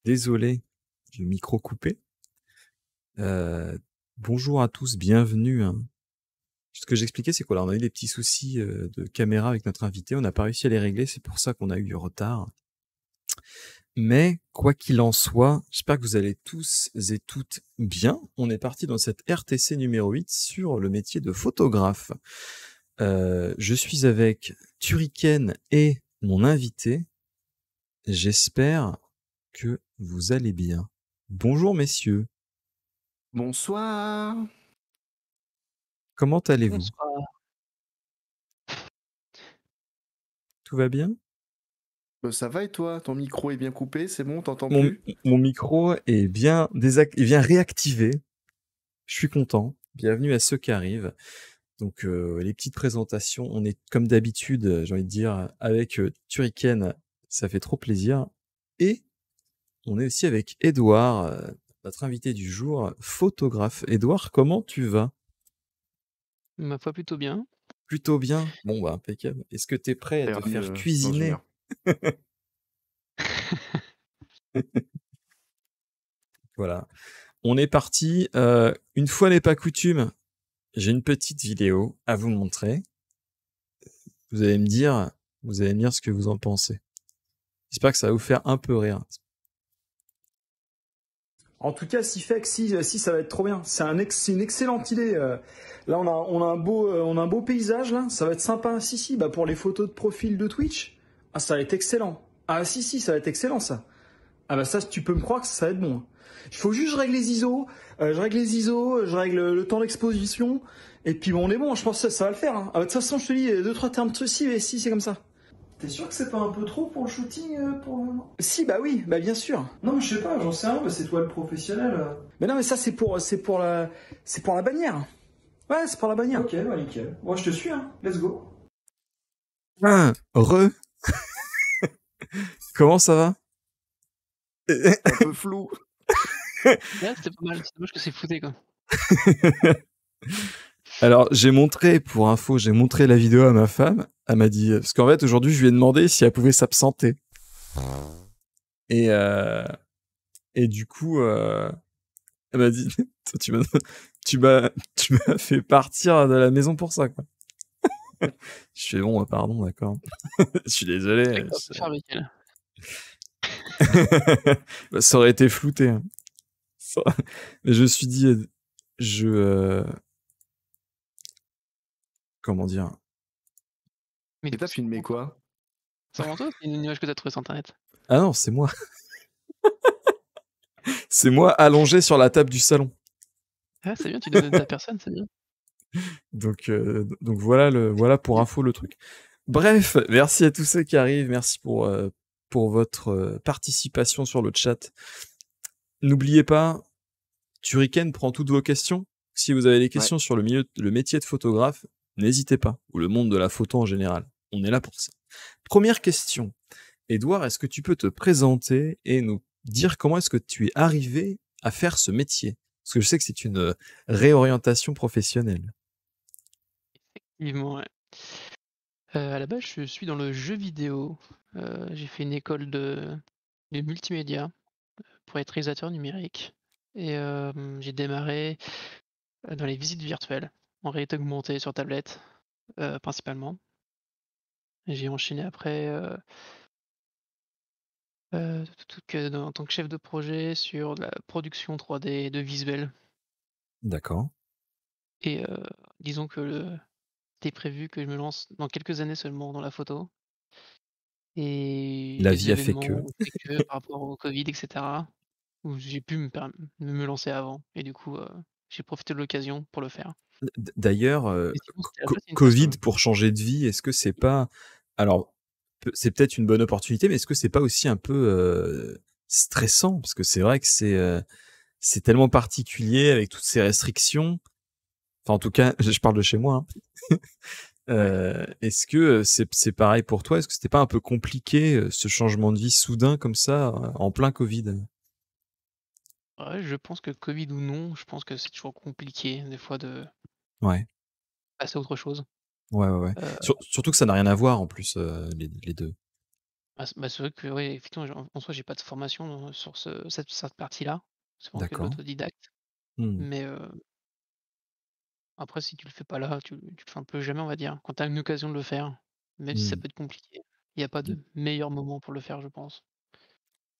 Désolé, le micro coupé. Bonjour à tous, bienvenue, hein. Ce que j'expliquais, c'est qu'on a eu des petits soucis de caméra avec notre invité. On n'a pas réussi à les régler, c'est pour ça qu'on a eu du retard. Mais quoi qu'il en soit, j'espère que vous allez tous et toutes bien. On est parti dans cette RTC numéro 8 sur le métier de photographe. Je suis avec Turrican et mon invité. J'espère que vous allez bien. Bonjour messieurs, Bonsoir. comment allez-vous? Bonsoir. Tout va bien? Ça va et toi? Ton micro est bien coupé, c'est bon, t'entends Mon, plus? mon micro est bien réactivé. Je suis content. Bienvenue à ceux qui arrivent. Donc les petites présentations, on est comme d'habitude, j'ai envie de dire, avec Turrican, ça fait trop plaisir. Et on est aussi avec Edouard, notre invité du jour, photographe. Edouard, comment tu vas? Ma foi, plutôt bien. Plutôt bien? Bon bah impeccable. Est-ce que tu es prêt à Ça te ira faire mieux dans une cuisiner? heure. Voilà. On est parti. Une fois n'est pas coutume, j'ai une petite vidéo à vous montrer. Vous allez me dire ce que vous en pensez. J'espère que ça va vous faire un peu rire. En tout cas, si ça va être trop bien. C'est une excellente idée. Là, on a un beau paysage là. Ça va être sympa. Si, bah pour les photos de profil de Twitch, ah ça va être excellent. Ah si, ça va être excellent ça. Ah bah ça, tu peux me croire que ça va être bon. Il faut juste que je règle les ISO, je règle le temps d'exposition, et puis bon, on est bon. Je pense que ça va le faire. Hein. Ah bah, de toute façon, je te dis deux trois termes de ceci, mais si c'est comme ça. T'es sûr que c'est pas un peu trop pour le shooting pour le moment? Si, bah oui, bah bien sûr. Non, mais je sais pas, j'en sais rien, bah c'est toi le professionnel. Mais non, mais ça c'est pour la bannière. Ouais, c'est pour la bannière. Ok, bah nickel. Moi, je te suis, hein. Let's go. Re. Comment ça va? Un peu flou. Ouais, c'était pas mal. C'est dommage que c'est flouté, quoi. Alors, pour info, j'ai montré la vidéo à ma femme. Elle m'a dit, parce qu'en fait, aujourd'hui, je lui ai demandé si elle pouvait s'absenter. Et, et du coup, elle m'a dit, tu m'as fait partir de la maison pour ça, quoi. Je fais bon, pardon, d'accord. Je suis désolé. C'est quoi faire avec elle? Bah, ça aurait été flouté. Hein. Mais je me suis dit, comment dire? Mais Et t'as filmé quoi? C'est vraiment toi ou c'est une image que t'as trouvée sur internet? Ah non, c'est moi. C'est moi allongé sur la table du salon. Ah, c'est bien, tu donnes ta personne, c'est bien. Donc voilà pour info le truc. Bref, merci à tous ceux qui arrivent, merci pour votre participation sur le chat. N'oubliez pas, Turrican prend toutes vos questions. Si vous avez des questions sur le métier de photographe, n'hésitez pas, ou le monde de la photo en général. On est là pour ça. Première question. Edouard, est-ce que tu peux te présenter et nous dire comment est-ce que tu es arrivé à faire ce métier? Parce que je sais que c'est une réorientation professionnelle. Effectivement, ouais. À la base, je suis dans le jeu vidéo. J'ai fait une école de multimédia pour être réalisateur numérique et j'ai démarré, dans les visites virtuelles, en réalité augmentée sur tablette, principalement. J'ai enchaîné après, en tant que chef de projet sur la production 3D de visuels D'accord. et disons que c'était prévu que je me lance dans quelques années seulement dans la photo et La les vie a fait événements que. ont fait que par rapport au covid et cetera, où j'ai pu me lancer avant et du coup, j'ai profité de l'occasion pour le faire. D'ailleurs, Et sinon, c'était à la base une Covid passion. pour changer de vie, est-ce que c'est pas alors c'est peut-être une bonne opportunité, mais est-ce que c'est pas aussi un peu stressant? Parce que c'est vrai que c'est tellement particulier avec toutes ces restrictions. Enfin, en tout cas, je parle de chez moi. Hein. Ouais. Est-ce que c'est pareil pour toi? Est-ce que c'était pas un peu compliqué ce changement de vie soudain comme ça en plein Covid? Ouais, je pense que covid ou non, je pense que c'est toujours compliqué des fois de Ouais. passer à autre chose. Ouais, ouais, ouais. Heu, Surtout que ça n'a rien à voir en plus les deux. C'est vrai que ouais, effectivement, en soi, j'ai pas de formation sur cette partie-là. C'est vraiment que de D'accord. l'autodidacte. Mmh. Mais après, si tu le fais pas là, tu le fais un peu jamais, on va dire. Quand tu as une occasion de le faire, même si ça Mmh. peut être compliqué, il y a pas Mmh. de meilleur moment pour le faire, je pense.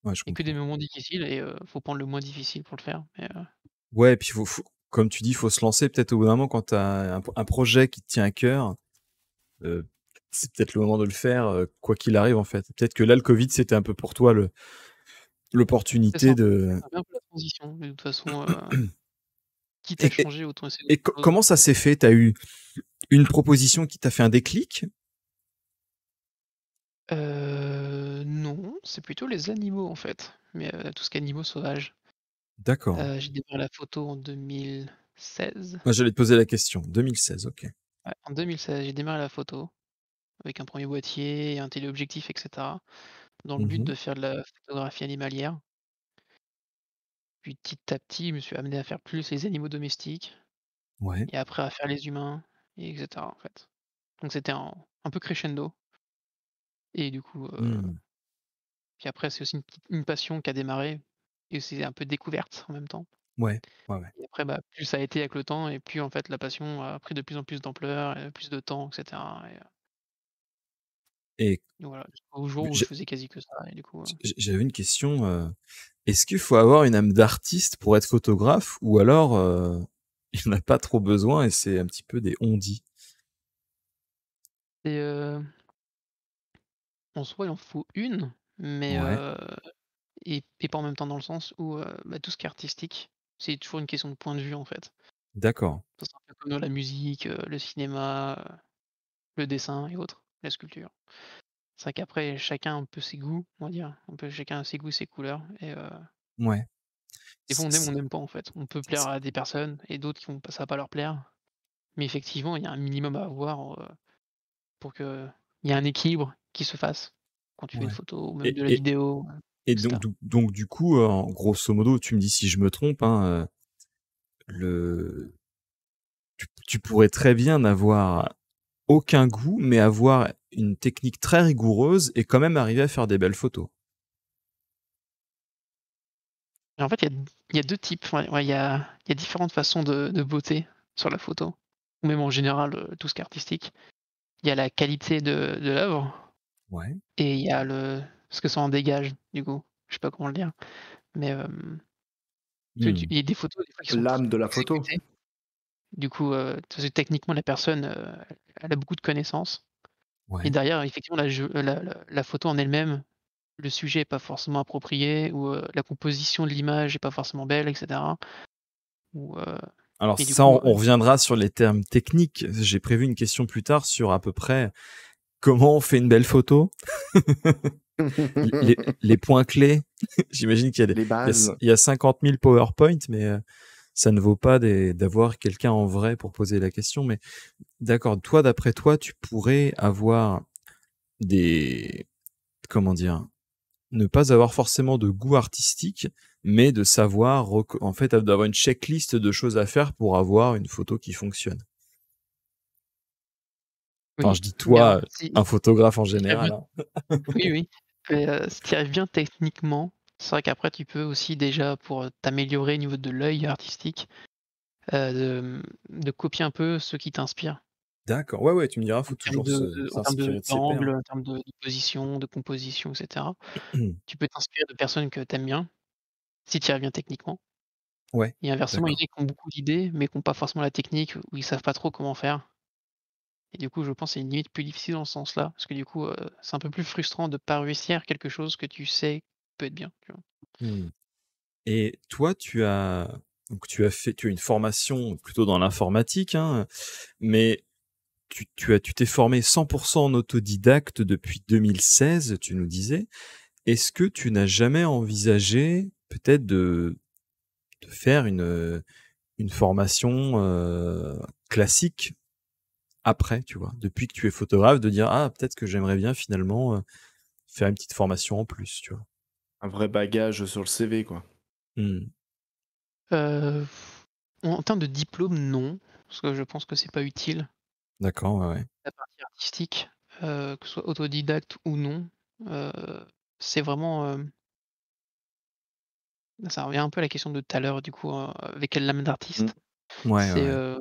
Ouais, je Il y a que des comprends. moments difficiles et faut prendre le moins difficile pour le faire. Mais Ouais, et puis faut comme tu dis, faut se lancer peut-être au bout d'un moment quand tu as un projet qui te tient à cœur, heu, c'est peut-être le moment de le faire, quoi qu'il arrive, en fait. Peut-être que là, le covid, c'était un peu pour toi c'est ça, l'opportunité de ça fait un peu la transition. De toute façon, quitte à et changer, autant essayer et autre co chose. comment ça s'est fait? Tu as eu une proposition qui t'a fait un déclic? Non, c'est plutôt les animaux, en fait, mais tout ce qui est animaux sauvages. D'accord. J'ai démarré la photo en 2016. Moi, j'allais te poser la question. 2016, OK. Ouais, en 2016, j'ai démarré la photo avec un premier boîtier, un téléobjectif et cetera, dans le but Mmh. de faire de la photographie animalière. Puis petit à petit, je me suis amené à faire plus les animaux domestiques Ouais. et après à faire les humains et etc., en fait. Donc c'était un peu crescendo et du coup, Mmh. puis après c'est aussi une passion qui a démarré et c'est un peu découverte en même temps Ouais. Ouais, ouais. et après, plus ça a été avec le temps et plus en fait la passion a pris de plus en plus d'ampleur et plus de temps et cetera et Et voilà, jusqu'au jour où je j'ai faisais quasi que ça et du coup, j'avais une question, est-ce qu'il faut avoir une âme d'artiste pour être photographe ou alors, il y en a pas trop besoin et c'est un petit peu des on-dit? et en soi il en faut une, mais Ouais, et pas en même temps dans le sens où, tout ce qui est artistique, c'est toujours une question de point de vue en fait. d'accord. Ça, c'est un peu comme dans la musique, le cinéma, le dessin et autres, la sculpture. C'est vrai qu'après chacun a un peu ses goûts, on va dire, un peu chacun a ses goûts, ses couleurs et Ouais. des fois C on c n'aime pas en fait. On peut plaire c à des personnes et d'autres qui vont pas ça va pas leur plaire. Mais effectivement, il y a un minimum à avoir, pour qu'il y ait un équilibre qui se fasse quand tu fais une ouais. photo ou même Et de la et vidéo, et et cetera. donc du coup, en grosso modo, tu me dis si je me trompe, hein, le tu pourrais très bien n'avoir aucun goût, mais avoir une technique très rigoureuse et quand même arriver à faire des belles photos? Et en fait, il y a 2 types, ouais, il y a différentes façons de beauté sur la photo, ou même en général, tout ce qui est artistique. Il y a la qualité de l'œuvre Ouais. et il y a ce que ça en dégage, du coup. Je sais pas comment le dire, mais Mmh. il y a des photos, des fois, qui sont très L'âme de bien la photo. exécutées. Du coup, parce que techniquement, la personne, elle a beaucoup de connaissances et Ouais. derrière, effectivement, la photo en elle-même, le sujet est pas forcément approprié ou la composition de l'image est pas forcément belle et cetera ou Alors et du ça, coup, on reviendra sur les termes techniques. J'ai prévu une question plus tard sur à peu près comment on fait une belle photo? Les points clés. J'imagine qu'il y a des Les bases. il y a 50 000 PowerPoint, mais ça ne vaut pas d'avoir quelqu'un en vrai pour poser la question. Mais d'accord, toi, d'après toi, tu pourrais avoir des comment dire? Ne pas avoir forcément de goût artistique, mais de savoir en fait, d'avoir une checklist de choses à faire pour avoir une photo qui fonctionne. Enfin, oui, je dis mais alors toi, un photographe en si tu arrives général, bien hein. oui, oui, mais si tu y arrives bien techniquement, c'est vrai qu'après tu peux aussi déjà pour, t'améliorer au niveau de l'œil artistique, de copier un peu ce qui t'inspire. D'accord, ouais, ouais, tu me diras, faut En termes toujours en termes s'inspirer de ses pairs. d'angle, en termes de position, de composition et cetera. Tu peux t'inspirer de personnes que tu aimes bien, si tu y arrives bien techniquement Ouais, et inversement, il y en d'accord. a qui ont beaucoup d'idées, mais qui ont pas forcément la technique ou ils savent pas trop comment faire et du coup, je pense, c'est une limite plus difficile dans ce sens-là, parce que du coup, c'est un peu plus frustrant de pas réussir quelque chose que tu sais peut être bien, tu vois? Mmh. Et toi, tu as une formation plutôt dans l'informatique, hein, mais tu t'es formé 100 en autodidacte depuis 2016, tu nous disais. Est-ce que tu n'as jamais envisagé peut-être de faire une formation, classique après, tu vois? Depuis que tu es photographe, de dire: «Ah, peut-être que j'aimerais bien finalement, faire une petite formation en plus», tu vois? Un vrai bagage sur le CV, quoi. Mmh. Heu, en termes de diplôme, non, parce que je pense que c'est pas utile. D'accord, ouais, ouais. La partie artistique, que ce soit autodidacte ou non, heu, c'est vraiment, ça revient un peu à la question de tout à l'heure du coup, avec l'âme Mmh. d'artiste. Ouais, C'est, ouais.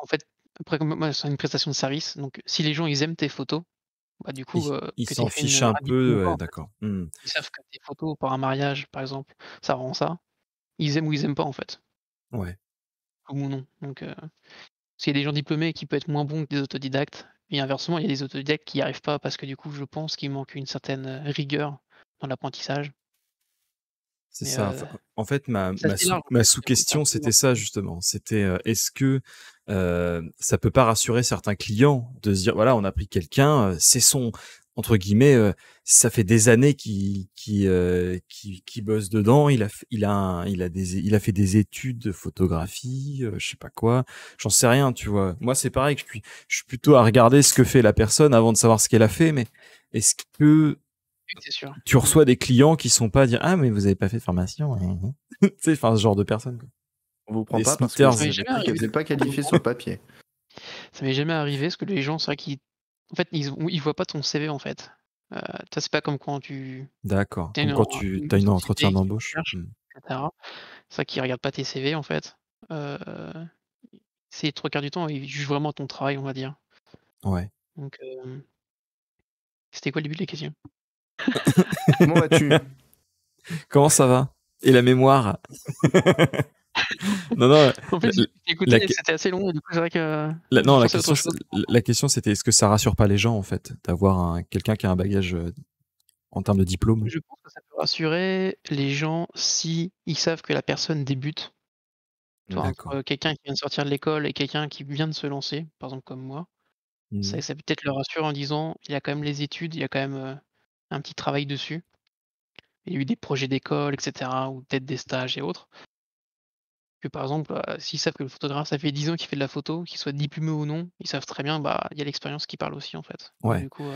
en fait, après comme moi c'est une prestation de service, donc si les gens ils aiment tes photos, bah, du coup, Ils que tu s'en aies fait fichent un un diplôme ou peu, pas ouais, en fait. d'accord. Mmh. Ils savent que tes photos pour un mariage par exemple, ça rend ça, ils aiment ou ils aiment pas en fait, Ouais. ou non, donc parce qu'il y a des gens diplômés qui peuvent être moins bons que des autodidactes et inversement, il y a des autodidactes qui y arrivent pas parce que du coup, je pense qu'il manque une certaine, rigueur dans l'apprentissage. C'est Mais, ça. En fait, c'est assez large en ma fait, c'est un sous-question, peu c'était ça justement. C'était, est-ce que, ça peut pas rassurer certains clients de se dire: «Voilà, on a pris quelqu'un, c'est son entre guillemets, ça fait des années qu'il bosse dedans. Il a fait des études de photographie, je sais pas quoi». J'en sais rien, tu vois? Moi, c'est pareil que je suis plutôt à regarder ce que fait la personne avant de savoir ce qu'elle a fait, mais est-ce que oui, c'est sûr. tu reçois des clients qui sont pas à dire: «Ah mais vous avez pas fait de formation?» Tu sais, enfin ce genre de personnes, quoi. On vous prend Des pas parce que Smithers. vous Ça m'est avez jamais pris que arrivé vous êtes pas pour le qualifié coup. sur le papier. Ça m'est jamais arrivé parce que les gens, c'est vrai qu'ils en fait, ils voient pas ton CV en fait. Toi, c'est pas comme quand D'accord, tu es comme quand tu as une une entretien société qui te d'embauche. recherche Mmh. et cetera. C'est vrai qu'ils regardent pas tes CV en fait. Heu, c'est 3/4 du temps, ils jugent vraiment ton travail, on va dire. Ouais. Donc, c'était quoi le début de la question? Comment vas-tu? Comment ça va? Et la mémoire? Non, non, En fait, la j'ai écouté la et que c'était assez long et du coup, c'est vrai que la j'ai non, pensé à autre chose. la question c'était est-ce que ça rassure pas les gens, en fait, d'avoir quelqu'un qui a un bagage, en termes de diplôme? Je pense que ça peut rassurer les gens si ils savent que la personne débute. Tu vois, D'accord. entre quelqu'un qui vient de sortir de l'école et quelqu'un qui vient de se lancer, par exemple comme moi, Mmh. ça peut peut-être le rassurer en disant: «Il y a quand même les études, il y a quand même, un petit travail dessus». Il y a eu des projets d'école et cetera ou peut-être des stages et autres. Que par exemple, s'ils savent que le photographe, ça fait 10 ans qu'il fait de la photo, qu'il soit diplômé ou non, ils savent très bien, bah, il y a l'expérience qui parle aussi en fait. Donc Ouais. du coup,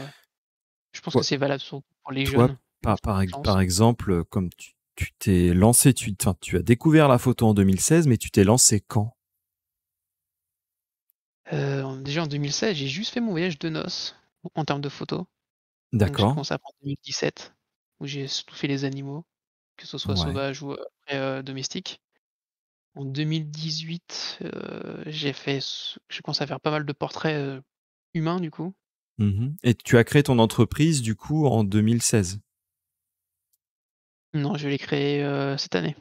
je pense que Toi c'est valable surtout pour les toi, jeunes, dans cette par sens. exemple, comme tu t'es lancé, tu as découvert la photo en 2016, mais tu t'es lancé quand? Déjà en 2016, j'ai juste fait mon voyage de noces en termes de photos. Donc j'ai D'accord. commencé à apprendre en 2017, où j'ai surtout fait les animaux, que ce soit Ouais. sauvages ou, après, domestiques. En 2018, j'ai commencé à faire pas mal de portraits, humains du coup. Mmh et tu as créé ton entreprise, du coup, en 2016? Non, je l'ai créé, cette année.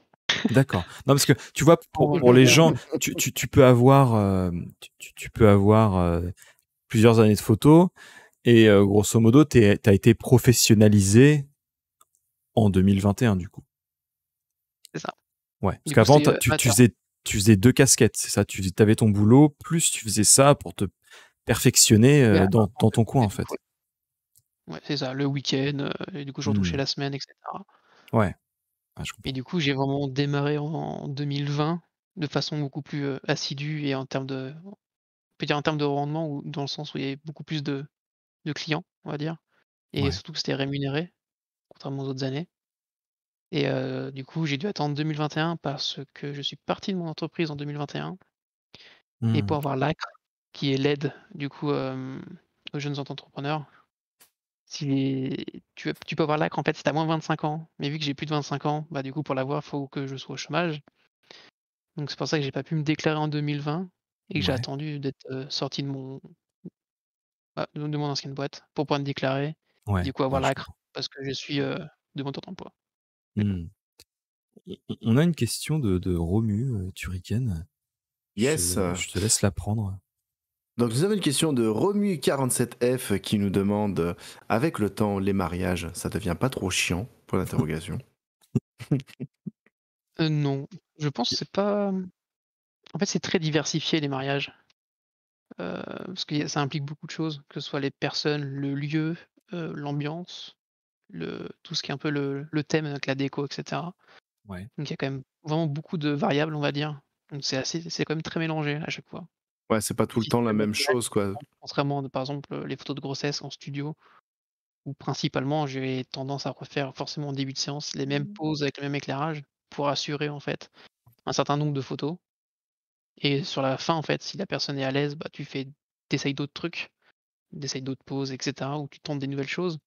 D'accord. Non, parce que tu vois, Pour pour les le gens, tu peux avoir, tu peux avoir, plusieurs années de photos et grosso modo, tu as été professionnalisé en 2021, du coup? c'est ça. Ouais, parce Du coup, qu'avant c'était, amateur. tu faisais 2 casquettes, c'est ça? Tu avais ton boulot, plus tu faisais ça pour te perfectionner, Ouais, dans ton coin, et en tout, fait? ouais. Ouais, c'est ça, le week-end, et du coup, je retouchais Mmh. la semaine et cetera. Ouais. Ouais, je Et comprends. du coup, j'ai vraiment démarré en 2020 de façon beaucoup plus, assidue et en termes de on peut dire en termes de rendement ou dans le sens où il y avait beaucoup plus de clients, on va dire et Ouais. surtout que c'était rémunéré, contrairement aux autres années et du coup, j'ai dû attendre 2021 parce que je suis parti de mon entreprise en 2021 et Mmh. pour avoir l'ACRE, qui est l'aide du coup, aux jeunes entrepreneurs. Si tu peux avoir l'ACRE en fait si tu as moins de 25 ans, mais vu que j'ai plus de 25 ans, bah, du coup pour l'avoir, faut que je sois au chômage. Donc c'est pour ça que j'ai pas pu me déclarer en 2020 et que j'ai Ouais. attendu d'être, sorti de mon ancienne boîte pour pouvoir me déclarer et Ouais. du coup avoir Ouais, je l'ACRE comprends. parce que je suis, demandeur d'emploi. Mais bon, Mmh. On a une question de Romu, Turrican. Yes. Je te laisse la prendre. Donc nous avons une question de Romu47F qui nous demande avec le temps, les mariages, ça devient pas trop chiant? Point d'interrogation. non, je pense que c'est pas, en fait, c'est très diversifié les mariages, parce que ça implique beaucoup de choses, que ce soit les personnes, le lieu, l'ambiance, tout ce qui est un peu le thème avec la déco et cetera. Ouais. Donc il y a quand même vraiment beaucoup de variables, on va dire. Donc c'est quand même très mélangé à chaque fois. Ouais, c'est pas tout le temps Difficile la de mettre même des règles chose, quoi. uniformes, contrairement à, par exemple, les photos de grossesse en studio où principalement j'ai tendance à refaire forcément en début de séance les mêmes poses avec le même éclairage pour assurer en fait un certain nombre de photos et sur la fin en fait, si la personne est à l'aise, bah, tu d'autres trucs, tu d'autres poses et cetera ou tu tentes des nouvelles choses.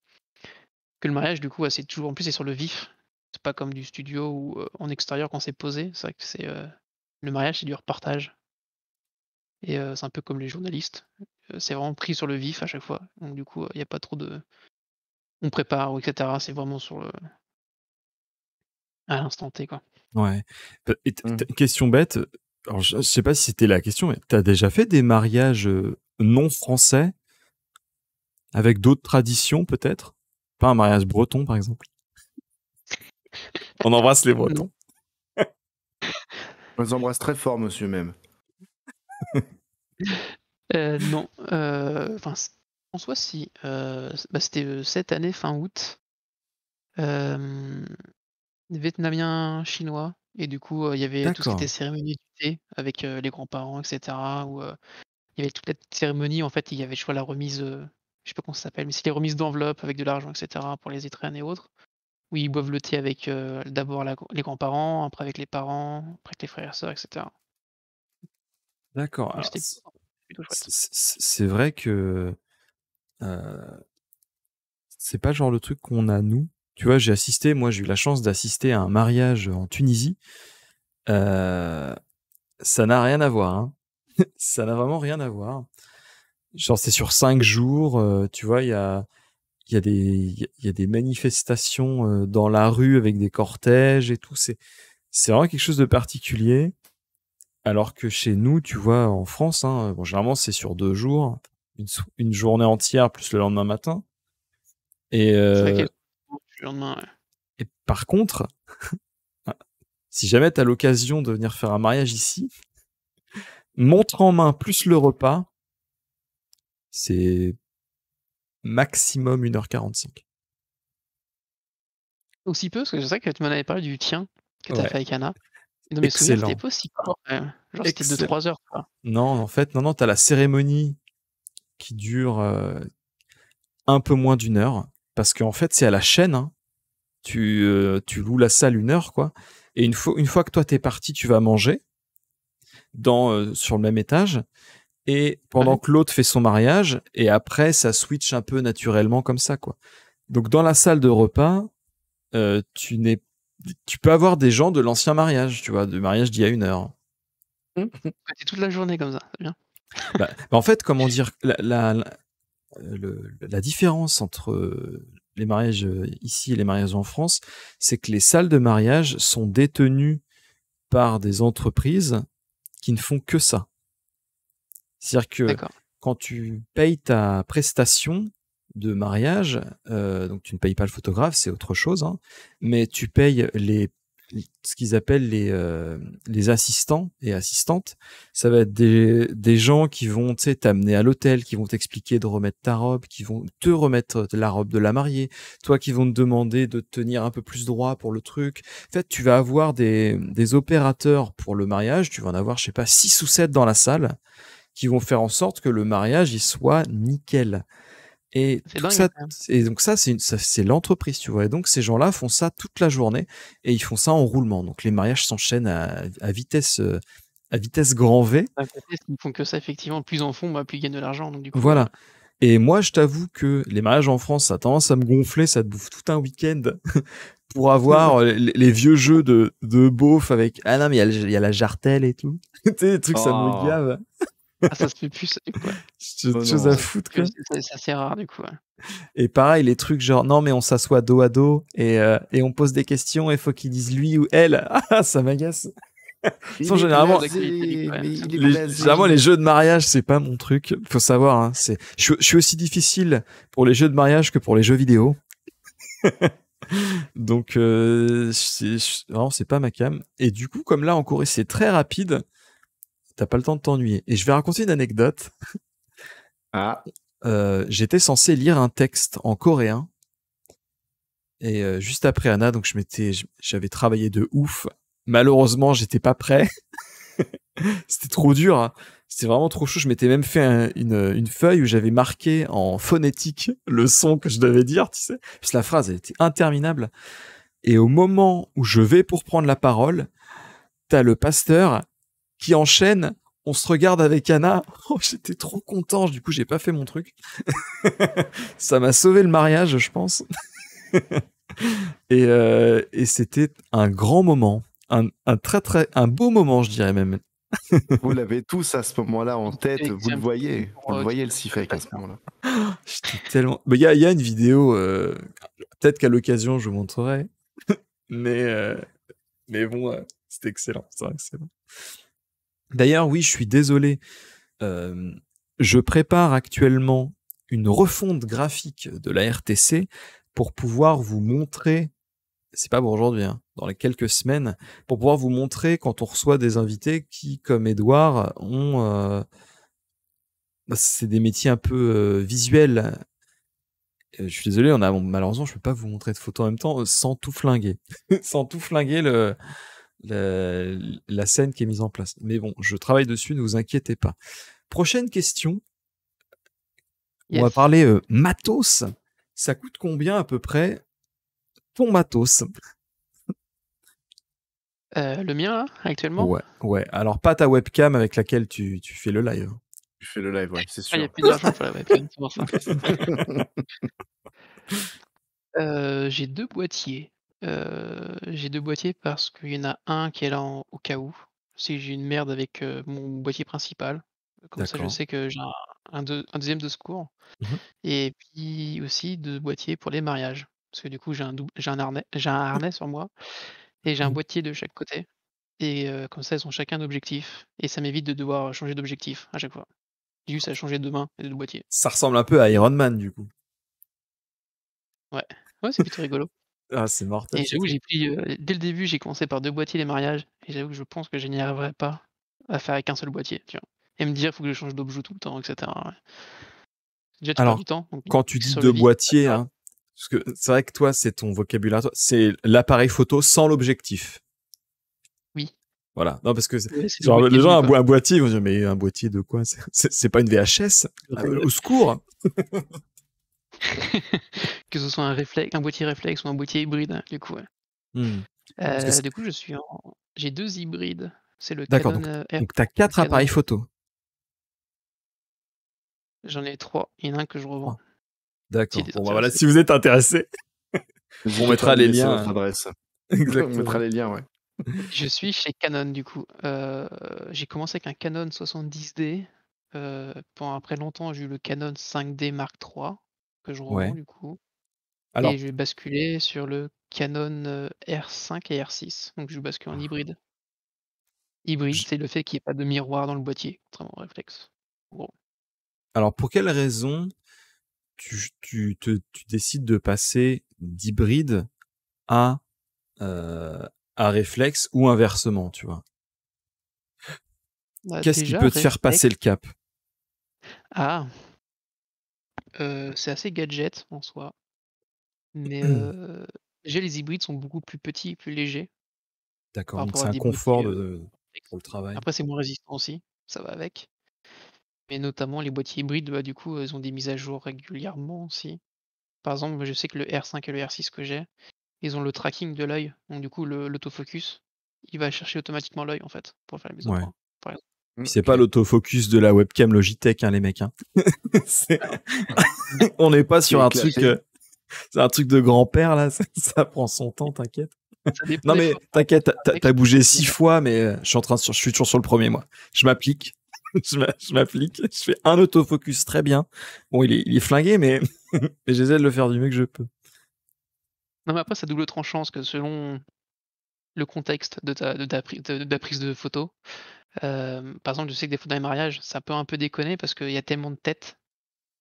Que le mariage, du coup, c'est toujours en plus, c'est sur le vif. C'est pas comme du studio ou en extérieur quand c'est posé. C'est vrai que le mariage, c'est du reportage et c'est un peu comme les journalistes. C'est vraiment pris sur le vif à chaque fois. Donc du coup, il y a pas trop de on prépare ou et cetera. C'est vraiment sur le à l'instant T, quoi. Ouais. Et Mmh. question bête, alors je sais pas si c'était la question, mais t'as déjà fait des mariages non français avec d'autres traditions peut-être? Pas un mariage breton par exemple? On embrasse les Bretons. Non. On les embrasse très fort, monsieur, même. Non, enfin, en soi si, c'était, cette année fin août, hem, vietnamien, chinois et du coup, il y avait tout ce qui était D'accord. cérémonie du thé avec, les grands-parents et cetera où, il y avait toute la cérémonie en fait, il y avait je crois la remise, je sais pas comment ça s'appelle, mais c'est les remises d'enveloppes avec de l'argent et cetera pour les étrennes et autres, où ils boivent le thé avec, d'abord les grands-parents, après avec les parents, après avec les frères et sœurs et cetera. D'accord. Donc Alors, c'était plutôt chouette. c'est vrai que c'est pas le genre le truc qu'on a nous. Tu vois, moi j'ai eu la chance d'assister à un mariage en Tunisie. Euh, Ça n'a rien à voir, hein. Ça n'a vraiment rien à voir. Genre c'est sur 5 jours, tu vois, il y a des manifestations dans la rue avec des cortèges et tout. C'est vraiment quelque chose de particulier. Alors que chez nous, tu vois, en France, hein, bon, généralement c'est sur 2 jours, une journée entière plus le lendemain matin. Et, C'est vrai qu'il y a le lendemain, ouais. et par contre, si jamais tu as l'occasion de venir faire un mariage ici, montre en main plus le repas, c'est maximum 1h45. Aussi peu, parce que je sais que tu m'en avais parlé du tien que tu as Ouais, fait avec Anna. Et dans mes souvenirs, c'était excellent. pas aussi court quand même. Genre c'était Excellent. 2-3 heures, quoi. Non, en fait, non, t'as la cérémonie qui dure un peu moins d'1 heure, parce qu'en fait, c'est à la chaîne, hein. Tu loues la salle 1 heure, quoi. Et une fois que toi t'es parti, tu vas manger sur le même étage. Et pendant Ouais. que l'autre fait son mariage, et après, ça switch un peu naturellement comme ça, quoi. Donc, dans la salle de repas, euh, tu n'es, tu peux avoir des gens de l'ancien mariage, tu vois, de mariage d'il y a 1 heure. C'était toute la journée comme ça, c'est bien. En fait, comment dire, la différence entre les mariages ici et les mariages en France, c'est que les salles de mariage sont détenues par des entreprises qui ne font que ça. C'est-à-dire que D'accord. quand tu payes ta prestation de mariage, donc tu ne payes pas le photographe, c'est autre chose, hein, mais tu payes ce qu'ils appellent les assistants et assistantes. Ça va être des gens qui vont t'amener à l'hôtel, qui vont t'expliquer de remettre ta robe, qui vont te remettre la robe de la mariée, toi qui vont te demander de te tenir un peu plus droit pour le truc. En fait, tu vas avoir des opérateurs pour le mariage, tu vas en avoir, je sais pas, 6 ou 7 dans la salle, qui vont faire en sorte que le mariage il soit nickel. Et C'est tout dingue, ça, hein, quand même. et donc ça c'est l'entreprise, tu vois. Et donc ces gens-là font ça toute la journée et ils font ça en roulement. Donc les mariages s'enchaînent à vitesse grand V. D'un côté, s'ils font que ça, effectivement, plus ils en font, plus ils gagnent de l'argent. Donc du coup, Voilà. Et moi, je t'avoue que les mariages en France, ça a tendance à me gonfler, ça te bouffe tout un week-end pour avoir les vieux jeux de beauf avec ah non mais il y a la jartelle et tout. Tu sais, les trucs ça me Oh. gave. ça se fait plus, ça, du coup, ouais. J'ai autre Oh chose non. à foutre quoi. C'est assez rare, du coup, ouais. Et pareil, les trucs genre, non, mais on s'assoit dos à dos et on pose des questions et faut qu'ils disent lui ou elle. Ah, ça m'agace. Il Sont est généralement, blasé, mais il est généralement, blasé. les jeux de mariage, c'est pas mon truc. Faut savoir, hein, je suis aussi difficile pour les jeux de mariage que pour les jeux vidéo. Donc, vraiment, c'est pas ma cam. Et du coup, comme là, en Corée, c'est très rapide, t'as pas le temps de t'ennuyer. Et je vais raconter une anecdote. Ah. J'étais censé lire un texte en coréen. Et juste après Anna, donc j'avais travaillé de ouf. Malheureusement, j'étais pas prêt. C'était trop dur, hein. C'était vraiment trop chaud. Je m'étais même fait une feuille où j'avais marqué en phonétique le son que je devais dire, tu sais. Parce que la phrase, elle était interminable. Et au moment où je vais pour prendre la parole, t'as le pasteur qui enchaîne. On se regarde avec Anna. Oh, j'étais trop content. Du coup, j'ai pas fait mon truc. Ça m'a sauvé le mariage, je pense. Et c'était un grand moment, un beau moment, je dirais même. Vous l'avez tous à ce moment-là en tête, vous le voyez. Pour, Vous le voyez le qui- Sifek à ce moment-là. J'étais tellement. Il y a une vidéo, peut-être qu'à l'occasion je vous montrerai, mais bon, c'était excellent, c'est excellent. D'ailleurs, oui, je suis désolé. Je prépare actuellement une refonte graphique de la RTC pour pouvoir vous montrer, c'est pas pour aujourd'hui, hein, dans les quelques semaines, pour pouvoir vous montrer quand on reçoit des invités qui, comme Edouard, ont... c'est des métiers un peu visuels. Je suis désolé, malheureusement, je peux pas vous montrer de photos en même temps sans tout flinguer. Sans tout flinguer la scène qui est mise en place. Mais bon, je travaille dessus, ne vous inquiétez pas. Prochaine question. On va Yes. parler matos. Ça coûte combien à peu près ton matos? Le mien, là, actuellement? Ouais. Alors, pas ta webcam avec laquelle tu fais le live. Je fais le live, ouais, c'est Il n'y sûr. a plus d'argent pour la webcam, c'est pour ça. J'ai 2 boîtiers. J'ai 2 boîtiers parce qu'il y en a un qui est là au cas où, si j'ai une merde avec mon boîtier principal. Comme ça, je D'accord. sais que j'ai un deuxième de secours. Mhm. Et puis aussi 2 boîtiers pour les mariages. Parce que du coup, j'ai un harnais sur moi et j'ai un Mhm. boîtier de chaque côté. Et comme ça, ils ont chacun un objectif. Et ça m'évite de devoir changer d'objectif à chaque fois. J'ai juste à changer de main et de boîtier. Ça ressemble un peu à Iron Man, du coup. Ouais, c'est plutôt rigolo. Ah, c'est mortel. Et j'avoue que j'ai pris, dès le début, j'ai commencé par 2 boîtiers les mariages et j'avoue que je pense que je n'y arriverai pas à faire avec un seul boîtier, tu vois? Et me dire: «Faut que je change d'objectif tout le temps» et cetera, ouais. Déjà, tu perds Alors, du temps, donc quand tu dis sur deux le vif, boîtiers, hein, parce que c'est vrai que toi, c'est ton vocabulaire, toi, c'est l'appareil photo sans l'objectif. Oui. Voilà. Non, parce que Ouais, c'est le genre, boîtier les gens, bleu, quoi. un boîtier, ils vont dire, mais un boîtier de quoi? C'est pas une VHS? Au secours! Que ce soit un boîtier réflexe ou un boîtier hybride, hein, du coup, ouais. Parce que Du coup, j'ai 2 hybrides. C'est le D'accord, Canon, R donc t'as 4 Canon appareils photo. j'en ai 3, il y en a un que je revends. D'accord. S'il est Bon, bah voilà, intéressé. si vous êtes intéressé, on mettra les sur liens. notre adresse. On Exactement. mettra les liens, ouais. Je suis chez Canon, du coup. J'ai commencé avec un Canon 70D. Pendant après longtemps, j'ai eu le Canon 5D Mark III que je revends, Ouais. du coup. Alors, Et je vais basculer sur le Canon R5 et R6. Donc je bascule en hybride. Hybride, je- c'est le fait qu'il n'y ait pas de miroir dans le boîtier, contrairement au réflexe. En gros. alors, pour quelle raison tu décides de passer d'hybride à, à réflexe ou inversement, tu vois? Bah, Qu'est-ce qui déjà, peut te faire réflexe. passer le cap? Ah, c'est assez gadget en soi. Mais déjà, les hybrides sont beaucoup plus petits et plus légers D'accord, par donc rapport c'est à un des confort boîtiers. pour le travail. Après, c'est moins résistant aussi, ça va avec. Mais notamment les boîtiers hybrides, bah, du coup, ils ont des mises à jour régulièrement aussi. Par exemple, moi, je sais que le R5 et le R6 que j'ai, ils ont le tracking de l'œil. Donc du coup, l'autofocus, il va chercher automatiquement l'œil en fait pour faire la mise au Ouais. point, par exemple. Puis c'est pas l'autofocus de la webcam Logitech, hein, les mecs. Hein. On n'est pas sur un truc. C'est un truc de grand-père là. Ça prend son temps, t'inquiète. Ça dépend Non des mais fois. t'inquiète, t'as bougé 6 fois, mais je suis toujours sur le premier moi. Je m'applique, je m'applique, je fais un autofocus très bien. Bon, il est flingué, mais mais j'essaie de le faire du mieux que je peux. Non mais après, c'est double tranchant parce que selon le contexte de ta prise de photo, par exemple, je sais que des fois dans les mariages, ça peut un peu déconner parce qu'il y a tellement de têtes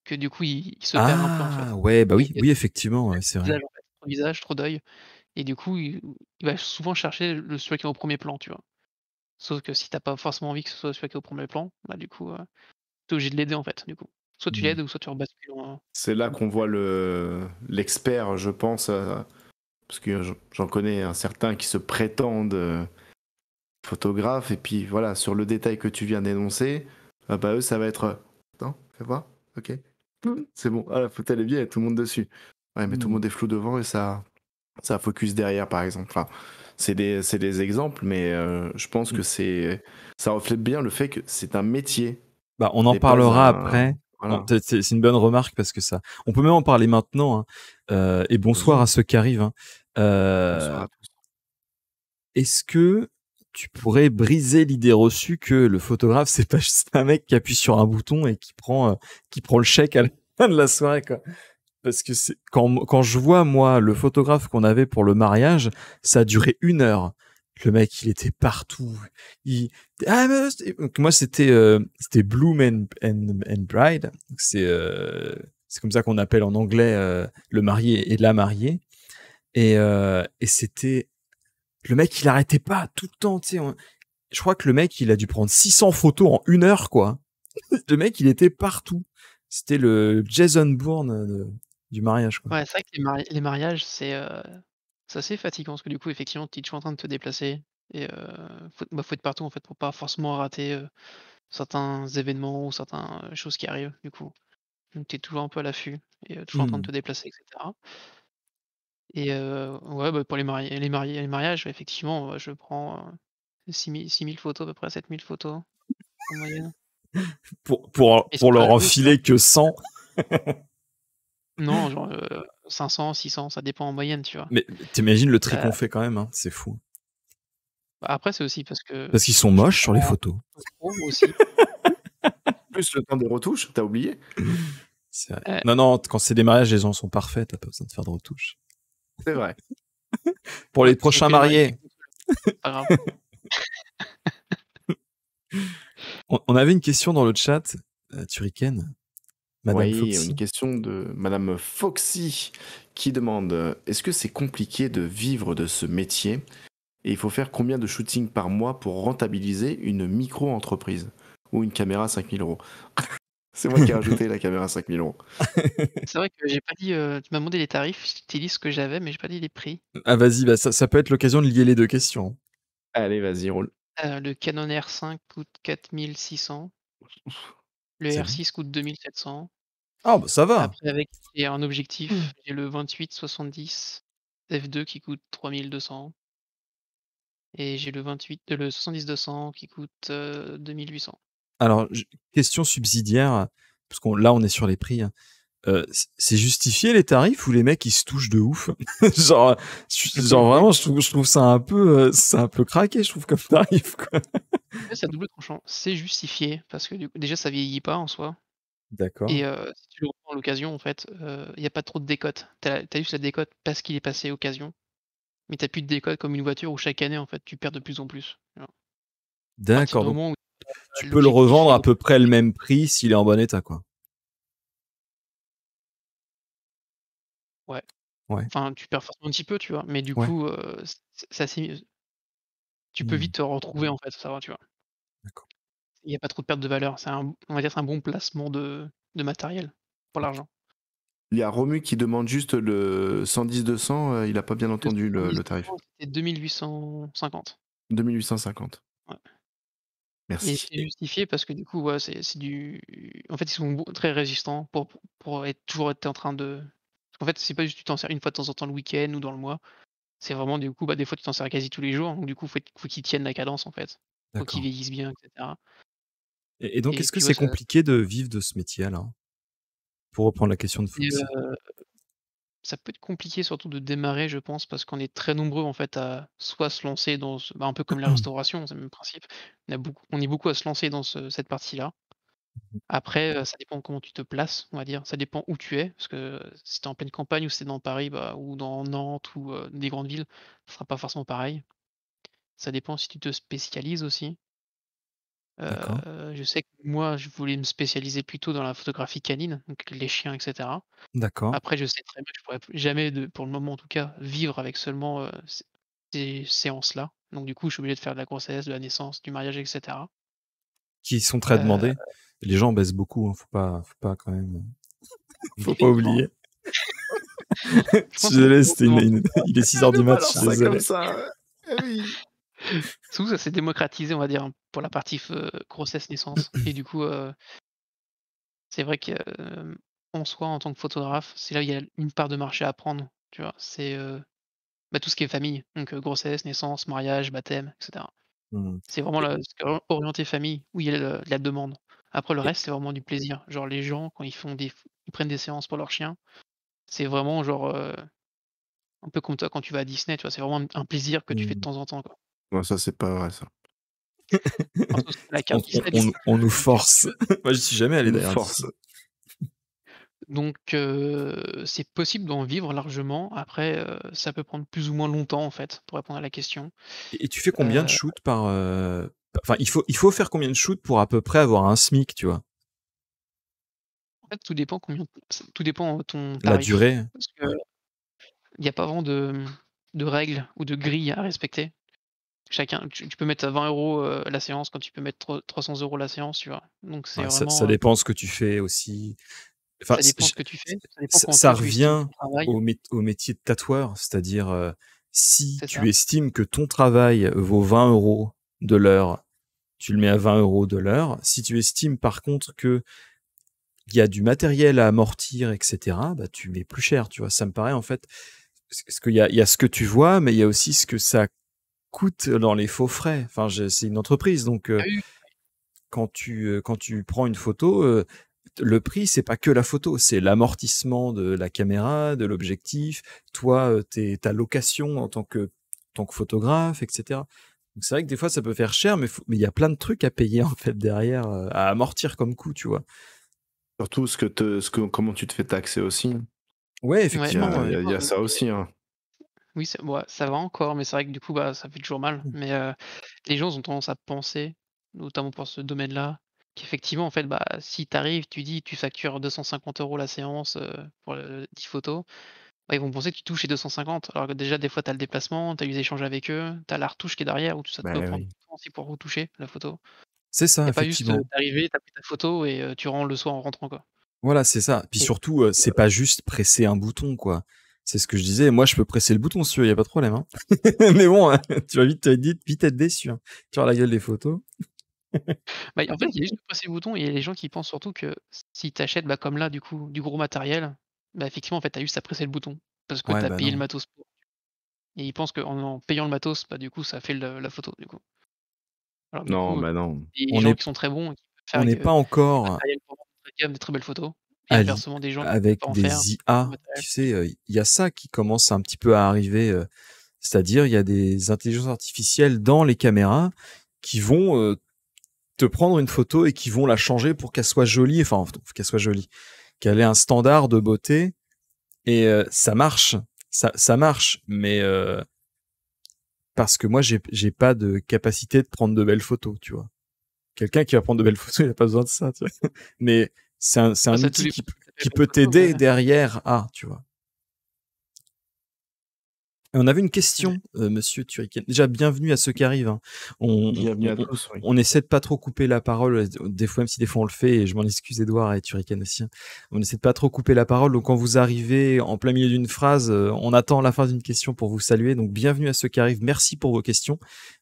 que du coup, il se perd un peu en fait. Ah ouais, bah Il oui, y a oui effectivement, ouais, c'est trop de vrai. visages, en fait, trop de visages, trop d'œil. Et du coup, il va souvent chercher celui qui est au premier plan, tu vois? Sauf que si t'as pas forcément envie que ce soit celui qui est au premier plan, bah, du coup, tu obligé de l'aider, en fait, du coup. Soit tu l'aides ou soit tu rebascules en C'est là qu'on voit l'expert, je pense, parce que j'en connais un certain qui se prétendent photographes, et puis voilà, sur le détail que tu viens d'énoncer, bah eux, ça va être... Non, fais voir, ok. C'est bon, ah, la photo elle est bien, il y a tout le monde dessus. Ouais, mais tout le monde est flou devant et ça focus derrière, par exemple. Enfin, c'est des exemples, mais je pense que ça reflète bien le fait que c'est un métier. Bah, on en n'est pas parlera un- après. Voilà. C'est une bonne remarque parce que ça. On peut même en parler maintenant. Et bonsoir Vas-y. à ceux qui arrivent. Bonsoir à tous. Est-ce que tu pourrais briser l'idée reçue que le photographe, c'est pas juste un mec qui appuie sur un bouton et qui prend le chèque à la fin de la soirée, quoi. Parce que quand je vois, moi, le photographe qu'on avait pour le mariage, ça a duré 1 heure. Le mec, il était partout. Donc moi, c'était Bloom and Bride. Donc c'est comme ça qu'on appelle en anglais le marié et la mariée. Et c'était le mec, il arrêtait pas tout le temps. Tu sais, je crois que le mec, il a dû prendre 600 photos en 1 heure, quoi. Le mec, il était partout. C'était le Jason Bourne du mariage, quoi. Ouais, c'est vrai que les mariages, c'est assez fatigant parce que du coup, effectivement, tu es toujours en train de te déplacer et faut être partout en fait pour pas forcément rater certains événements ou certaines choses qui arrivent du coup. Donc tu es toujours un peu à l'affût et toujours en train de te déplacer, et cetera. Et ouais, bah, pour les mariages, effectivement, je prends 6 000 photos, à peu près 7 000 photos en moyenne. Et Pour sur la leur journée, tu vois? enfiler que 100. Non, genre 500, 600, ça dépend en moyenne, tu vois? Mais t'imagines le tri Heu, qu'on fait quand même, hein, c'est fou. Bah, après, c'est aussi parce que Parce qu'ils sont je moches sur les prends photos. trop aussi. Plus le temps des retouches, t'as oublié? C'est vrai. Heu, Non, quand c'est des mariages, les gens sont parfaits, t'as pas besoin de faire de retouches. C'est vrai. Pour ouais, les de toute façon, prochains que les mariés qui mariés, comptent, c'est pas grave. on avait une question dans le chat, Turrican, Madame Oui, une Foxy. question de Madame Foxy qui demande est-ce que c'est compliqué de vivre de ce métier et il faut faire combien de shootings par mois pour rentabiliser une micro-entreprise ou une caméra 5000 euros? C'est moi qui ai rajouté la caméra 5000 euros. C'est vrai que j'ai pas dit, tu m'as demandé les tarifs, je t'ai dit ce que j'avais, mais j'ai pas dit les prix. Ah vas-y, bah ça peut être l'occasion de lier les deux questions. Allez, vas-y, roule. Le Canon R5 coûte 4 600, le C'est bon. R6 coûte 2 700. Ah bah ça va. Après avec j'ai un objectif, j'ai le 28-70 f2 qui coûte 3 200 et j'ai le 70-200 qui coûte 2 800. Alors, question subsidiaire, parce qu'on est sur les prix, hein. C'est justifié les tarifs ou les mecs ils se touchent de ouf? Genre vraiment, je trouve ça c'est un peu craqué, je trouve comme tarif, quoi. Ouais, c'est à double tranchant. C'est justifié parce que du coup déjà ça vieillit pas en soi D'accord, et si tu le reprends à l'occasion en fait, il y a pas trop de décote. Tu as juste la décote parce qu'il est passé occasion, mais tu as plus de décote comme une voiture où chaque année en fait tu perds de plus en plus, tu vois? À partir d'accord. du Donc moment où tu peux le l'objectif revendre à est peu près le même prix s'il est en bon état, quoi. ouais, Ouais, enfin tu perds forcément un petit peu, tu vois? Mais du ouais. coup, c'est assez tu peux Mmh, vite te retrouver en fait, ça va, tu vois? d'accord. Il y a pas trop de perte de valeur. On va dire c'est un bon placement de matériel pour OK. l'argent. Il y a Romu qui demande juste le 110-200, il a pas bien Le entendu le tarif. 70-200 c'était 2 850. 2850. Ouais et Merci. c'est justifié parce que du coup, ouais, c'est du en fait, ils sont très résistants pour être en train de parce qu'en fait, c'est pas juste tu t'en sers une fois de temps en temps le week-end ou dans le mois. C'est vraiment du coup, bah, des fois tu t'en sers quasi tous les jours, donc du coup, faut qu'ils tiennent la cadence en fait. Faut qu'ils D'accord. vieillissent bien et cetera Et donc et est-ce que puis ouais, c'est ça compliqué de vivre de ce métier alors? Pour reprendre la question de et Foxy. ça peut être compliqué surtout de démarrer, je pense, parce qu'on est très nombreux en fait à soit se lancer dans un peu comme la restauration, c'est le même principe. On est beaucoup à se lancer dans cette partie-là. Après, ça dépend comment tu te places, on va dire. Ça dépend où tu es, parce que si tu es en pleine campagne ou si tu es dans Paris, bah, ou dans Nantes ou des grandes villes, ce sera pas forcément pareil. Ça dépend si tu te spécialises aussi. D'accord, Je sais que moi, je voulais me spécialiser plutôt dans la photographie canine, donc les chiens, et cetera. d'accord. Après, je sais très bien que je pourrais jamais pour le moment en tout cas, vivre avec seulement, ces séances-là. Donc du coup, je suis obligé de faire de la grossesse, de la naissance, du mariage et cetera. Qui sont très Heu, demandés. Les gens baissent beaucoup, hein, faut pas quand même, faut pas effectivement, oublier. je Je suis pense que désolé, c'est beaucoup demandé. il est 6 heures Ne du mat, je balance suis ça comme désolé. ça. Eh oui. Surtout ça s'est démocratisé, on va dire, pour la partie grossesse, naissance et du coup, c'est vrai que, en soi, en tant que photographe, c'est là où il y a une part de marché à prendre, tu vois? C'est, bah, tout ce qui est famille, donc grossesse, naissance, mariage, baptême et cetera. Mmh. C'est vraiment Et orienté famille où il y a la demande. Après le Et reste, c'est vraiment du plaisir. Genre les gens quand ils prennent des séances pour leur chien, c'est vraiment genre, un peu comme toi quand tu vas à Disney, tu vois? C'est vraiment un plaisir que tu fais de mmh, temps en temps, quoi. Moi, ça, c'est pas vrai, ça. Alors sauf la carte Disney du coup, on nous donc si tu force. veux. Moi, j'y suis jamais On allé nous d'ailleurs à force. Disney. Donc c'est possible d'en vivre largement. Après, ça peut prendre plus ou moins longtemps en fait, pour répondre à la question. Et tu fais combien de Heu, shoots par, enfin, il faut faire combien de shoots pour à peu près avoir un SMIC, tu vois? En fait, tout dépend de ton La tarif. durée? Parce Ouais. qu'il y a pas vraiment de règles ou de grilles à respecter. Chacun tu peux mettre à 20 € la séance, comme tu peux mettre 300 € la séance, tu vois? Donc c'est Ouais, ça vraiment, dépend ce que tu fais aussi. Enfin, ça dépend ce que tu fais, ça dépend comment ça toi tu estimes revient ton travail. au métier de tatoueur, c'est-à-dire, si C'est ça, tu estimes que ton travail vaut 20 € de l'heure, tu le mets à 20 € de l'heure. Si tu estimes par contre que il y a du matériel à amortir, et cetera, bah, tu mets plus cher, tu vois? Ça me paraît en fait, parce qu'il y a ce que tu vois, mais il y a aussi ce que ça coûte dans les faux frais. Enfin, c'est une entreprise, donc ah oui, quand tu prends une photo, le prix, c'est pas que la photo, c'est l'amortissement de la caméra, de l'objectif, toi, ta location en tant que photographe, et cetera. Donc c'est vrai que des fois, ça peut faire cher, mais il y a plein de trucs à payer en fait derrière, à amortir comme coût, tu vois? Surtout comment tu te fais taxer aussi. Ouais, ouais, Il y effectivement, a, il ouais. y a- il y a ça aussi, hein. oui, ça va encore, mais c'est vrai que du coup, bah, ça fait toujours mal. Mmh. Mais, les gens ont tendance à penser, notamment pour ce domaine-là, qu'effectivement, en fait, bah, si tu arrives, tu factures 250 € la séance, pour, 10 photos, bah, ils vont penser que tu touches les 250. Alors que déjà, des fois, tu as le déplacement, tu as les échanges avec eux, tu as la retouche qui est derrière, où tout ça Bah peut prendre oui. du temps aussi pour retoucher la photo. C'est Il ça, y a pas juste, effectivement. tu arrivé, tu as pris ta photo et tu rentres le soir en rentrant, quoi. Voilà, c'est ça. Puis Et surtout, c'est pas juste presser un bouton, quoi. C'est ce que je disais. Moi, je peux presser le bouton si tu veux, y a pas de problème, hein. Mais bon, tu vas vite être déçu, hein. Tu vois la gueule des photos. bah, en fait, il y a juste à presser le bouton et il y a les gens qui pensent surtout que si tu achètes, bah, comme là, du coup, du gros matériel, bah, effectivement, en fait, tu as juste à presser le bouton parce que Ouais, tu as bah payé le non. matos pour et ils pensent qu'en payant le matos, bah, du coup, ça fait le la photo, du coup. Alors du Non, coup, bah non. des On gens n'est qui sont très bons et qui peuvent faire on avec, n'est pas du encore matériel vraiment haut de gamme, des très belles photos et à l'i inversement des gens qui peuvent avec pas en faire, des du IA, matériel. tu sais, il y a ça qui commence un petit peu à arriver, c'est-à-dire il y a des intelligences artificielles dans les caméras qui vont, te prendre une photo et qui vont la changer pour qu'elle soit jolie, enfin, qu'elle soit jolie, qu'elle ait un standard de beauté. Et ça marche, ça marche, mais parce que moi j'ai pas de capacité de prendre de belles photos, tu vois. Quelqu'un qui va prendre de belles photos, il a pas besoin de ça, tu vois. Mais c'est Bah, un ça tous outil les qui belles peut photos, mais t'aider derrière à, tu vois. Et on avait une ouais. question, monsieur Turiken. Déjà, bienvenue à ceux qui arrivent, hein. On, Bienvenue à tous, oui. on essaie de pas trop couper la parole, des fois, même si des fois on le fait, et je m'en excuse, Edouard et Turiken aussi, hein. On essaie de pas trop couper la parole, donc quand vous arrivez en plein milieu d'une phrase, on attend la fin d'une question pour vous saluer. Donc, bienvenue à ceux qui arrivent. Merci pour vos questions.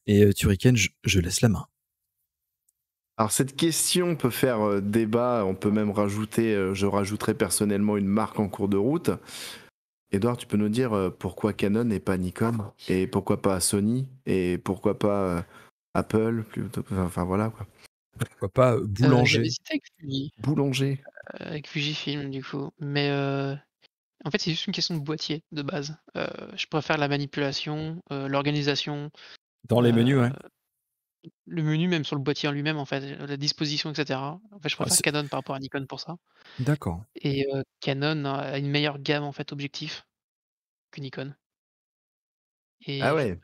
Et Turiken, je laisse la main. Alors cette question peut faire débat, on peut même rajouter, je rajouterai personnellement une marque en cours de route. Edouard, tu peux nous dire pourquoi Canon et pas Nikon? Et pourquoi pas Sony? Et pourquoi pas Apple plutôt? Enfin voilà quoi. Pourquoi pas J'avais boulanger. hésité Boulanger. avec Fujifilm du coup, mais, en fait, c'est juste une question de boîtier de base. Je préfère la manipulation, l'organisation, Dans les menus, heu, ouais. le menu même sur le boîtier en lui-même en fait, la disposition et cetera. En fait, je Ah, préfère Canon par rapport à Nikon pour ça d'accord. et Canon a une meilleure gamme en fait objectifs que Nikon Ah et ouais.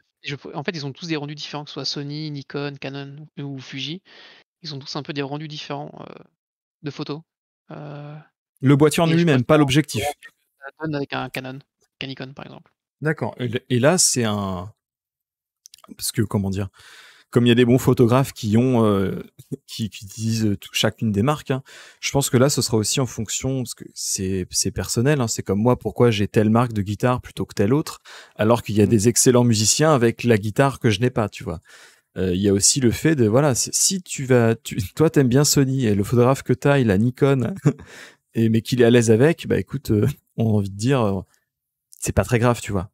en fait, ils ont tous des rendus différents, que ce soit Sony, Nikon, Canon ou Fuji. Ils ont tous un peu des rendus différents, de photos, heu Le boîtier en et je lui-même, préfère pas un peu le l'objectif. rendu que ça donne avec un Canon qu'un Nikon par exemple. D'accord. Et là, c'est un, parce que comment dire, comme il y a des bons photographes qui ont qui utilisent chacune des marques, hein, je pense que là ce sera aussi en fonction, parce que c'est personnel, hein, c'est comme moi, pourquoi j'ai telle marque de guitare plutôt que telle autre, alors qu'il y a Mhm. des excellents musiciens avec la guitare que je n'ai pas, tu vois. Il y a aussi le fait de, voilà, si toi t'aimes bien Sony et le photographe que t'as il a Nikon et mais qu'il est à l'aise avec, bah écoute, on a envie de dire, c'est pas très grave, tu vois.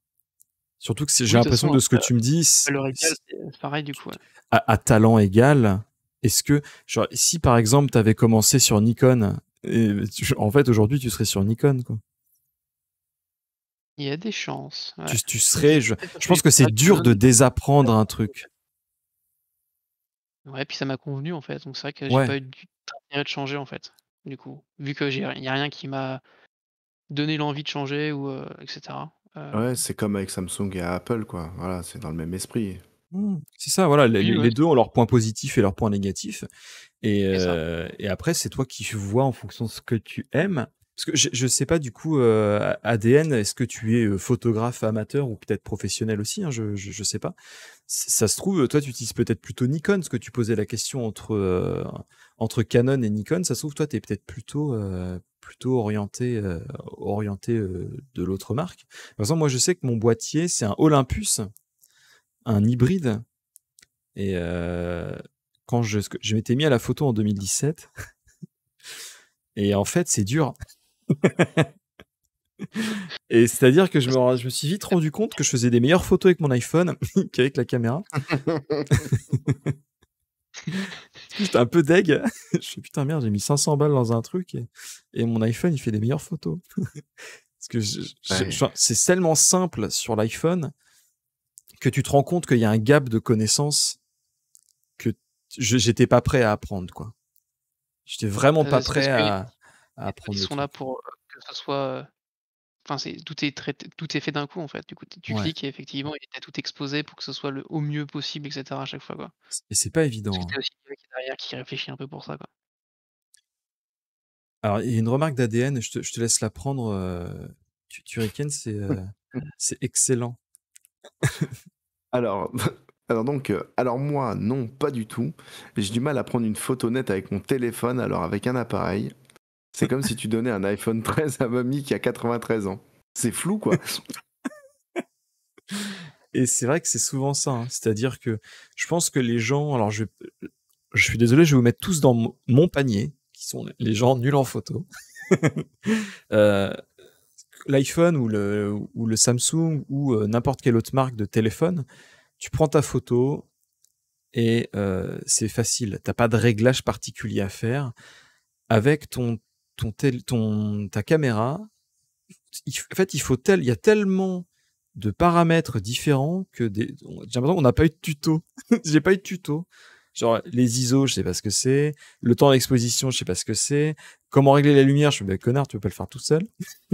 Surtout que j'ai Oui, de toute l'impression façon que de ce que après, tu me dis, valeur égale, c'est pareil du coup, ouais. à talent égal est-ce que, genre, si par exemple tu avais commencé sur Nikon, en fait aujourd'hui tu serais sur Nikon, quoi. Il y a des chances. Ouais. Tu serais, je Peut-être parce pense j'ai que fait c'est ça dur de Canon. désapprendre un truc. Ouais, puis ça m'a convenu en fait, donc c'est vrai que j'ai Ouais. pas eu d'intérêt de changer en fait. Du coup, vu que il y a rien qui m'a donné l'envie de changer ou etc. Ouais, c'est comme avec Samsung et Apple, quoi. Voilà, c'est dans le même esprit. C'est ça, voilà, Oui, ouais, les deux ont leurs points positifs et leurs points négatifs. c'est ça. Et après, c'est toi qui vois en fonction de ce que tu aimes. Parce que je sais pas du coup, ADN, est-ce que tu es photographe amateur ou peut-être professionnel aussi, hein, je sais pas. Ça se trouve, toi tu utilises peut-être plutôt Nikon, parce que tu posais la question entre Canon et Nikon. Ça se trouve, toi tu es peut-être plutôt orienté, de l'autre marque. Par exemple, moi je sais que mon boîtier, c'est un Olympus, un hybride. Et quand je m'étais mis à la photo en 2017, et en fait, c'est dur. Et c'est-à-dire que je me suis vite rendu compte que je faisais des meilleures photos avec mon iPhone qu'avec la caméra. J'étais un peu deg. Je fais putain merde, j'ai mis 500 balles dans un truc et mon iPhone il fait des meilleures photos. Parce que Ouais. c'est tellement simple sur l'iPhone que tu te rends compte qu'il y a un gap de connaissances que j'étais pas prêt à apprendre, quoi. J'étais vraiment pas C'est prêt parce que les à méthodes, apprendre ils le sont là truc. pour que ce soit. Enfin, tout est fait d'un coup en fait. Du coup, tu Ouais. cliques et effectivement, il est tout exposé pour que ce soit au mieux possible, etc. à chaque fois, quoi. Et c'est pas Parce que évident, hein. tu aussi quelqu'un qui est derrière qui réfléchit un peu pour ça, quoi. Alors, il y a une remarque d'ADN, je te laisse la prendre. Turrican, c'est excellent. Alors, alors moi, non, pas du tout. J'ai du mal à prendre une photo nette avec mon téléphone, alors avec un appareil. C'est comme si tu donnais un iPhone 13 à mamie qui a 93 ans. C'est flou, quoi. Et c'est vrai que c'est souvent ça, hein. C'est-à-dire que je pense que les gens, alors je suis désolé, je vais vous mettre tous dans mon panier, qui sont les gens nuls en photo. Euh, L'iPhone ou le Samsung ou n'importe quelle autre marque de téléphone, tu prends ta photo et c'est facile. T'as pas de réglage particulier à faire. Avec ta caméra, en fait, il y a tellement de paramètres différents que j'ai l'impression qu'on n'a pas eu de tuto. J'ai pas eu de tuto. Genre, les ISO, je sais pas ce que c'est. Le temps d'exposition, je sais pas ce que c'est. Comment régler la lumière, je me dis, bah, connard, tu peux pas le faire tout seul.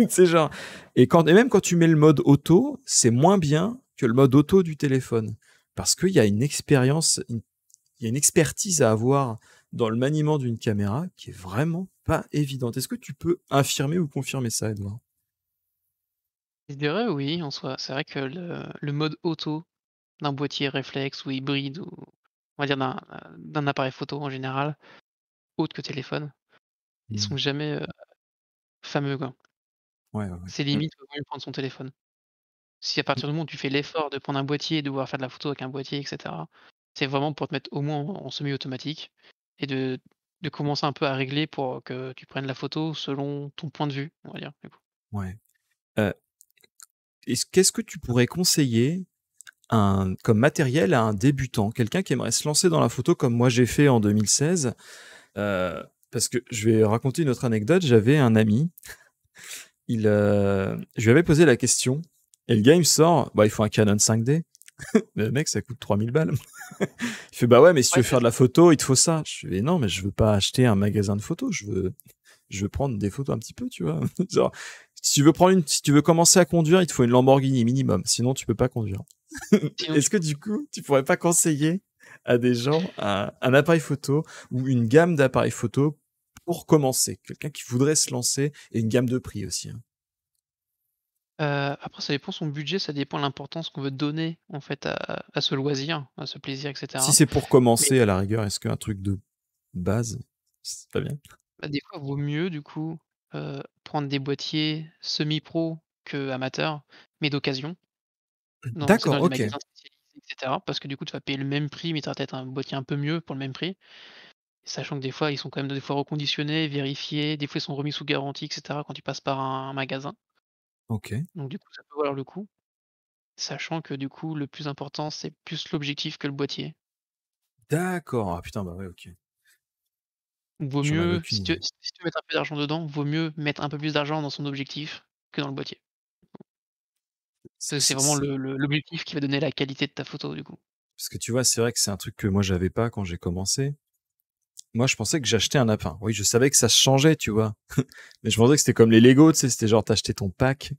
C'est genre, et même quand tu mets le mode auto, c'est moins bien que le mode auto du téléphone. Parce qu'il y a une expérience, il y a une expertise à avoir dans le maniement d'une caméra qui est vraiment pas évidente. Est-ce que tu peux infirmer ou confirmer ça, Edouard? Je dirais oui, en soi. C'est vrai que le mode auto d'un boîtier réflexe ou hybride ou on va dire d'un appareil photo en général, autre que téléphone, ils Mmh. sont jamais, fameux, quoi. Ouais, ouais, ouais. C'est limite, vaut mieux prendre son téléphone. Si à partir du moment où tu fais l'effort de prendre un boîtier et de devoir faire de la photo avec un boîtier et cetera, c'est vraiment pour te mettre au moins en semi-automatique et de commencer un peu à régler pour que tu prennes la photo selon ton point de vue, on va dire, du coup. Ouais. Heu, qu'est-ce que tu pourrais conseiller comme matériel à un débutant? Quelqu'un qui aimerait se lancer dans la photo comme moi j'ai fait en 2016. Parce que je vais raconter une autre anecdote. J'avais un ami, je lui avais posé la question et le gars il me sort: «Bah, il faut un Canon 5D». Mais le mec, ça coûte 3000 balles. Il fait: «Bah ouais, mais si tu Ouais, veux faire de la photo, il te faut ça». Je fais: «Non, mais je veux pas acheter un magasin de photos, je veux prendre des photos un petit peu, tu vois?» Genre, si tu veux commencer à conduire, il te faut une Lamborghini minimum, sinon tu peux pas conduire. sinon tu Est-ce que du coup, tu pourrais pas conseiller à des gens un appareil photo ou une gamme d'appareils photo pour commencer? Quelqu'un qui voudrait se lancer et une gamme de prix aussi, hein. après ça dépend son budget, ça dépend de l'importance qu'on veut donner, en fait, à ce loisir, à ce plaisir et Si cetera. c'est pour Mais commencer, à la rigueur, est-ce qu'un truc de base, c'est pas bien? bah, des fois, vaut mieux du coup, prendre des boîtiers semi-pro qu'amateurs, mais d'occasion. Dans D'accord, les OK. magasins spécialisés et cetera, parce que du coup, tu vas payer le même prix, mais tu auras peut-être un boîtier un peu mieux pour le même prix. Sachant que des fois, ils sont quand même des fois reconditionnés, vérifiés, des fois ils sont remis sous garantie et cetera quand tu passes par un magasin. OK. Donc du coup, ça peut valoir le coup. Sachant que du coup, le plus important, c'est plus l'objectif que le boîtier. D'accord. Ah putain, bah ouais, OK. Vaut J'en avais mieux, aucune si tu idée. si tu veux mettre un peu d'argent dedans, vaut mieux mettre un peu plus d'argent dans son objectif que dans le boîtier. C'est vraiment l'objectif qui va donner la qualité de ta photo, du coup. Parce que tu vois, c'est vrai que c'est un truc que moi j'avais pas quand j'ai commencé. Moi, je pensais que j'achetais un appareil. Oui, je savais que ça se changeait, tu vois. Mais je pensais que c'était comme les Lego, tu sais, c'était genre t'achetais ton pack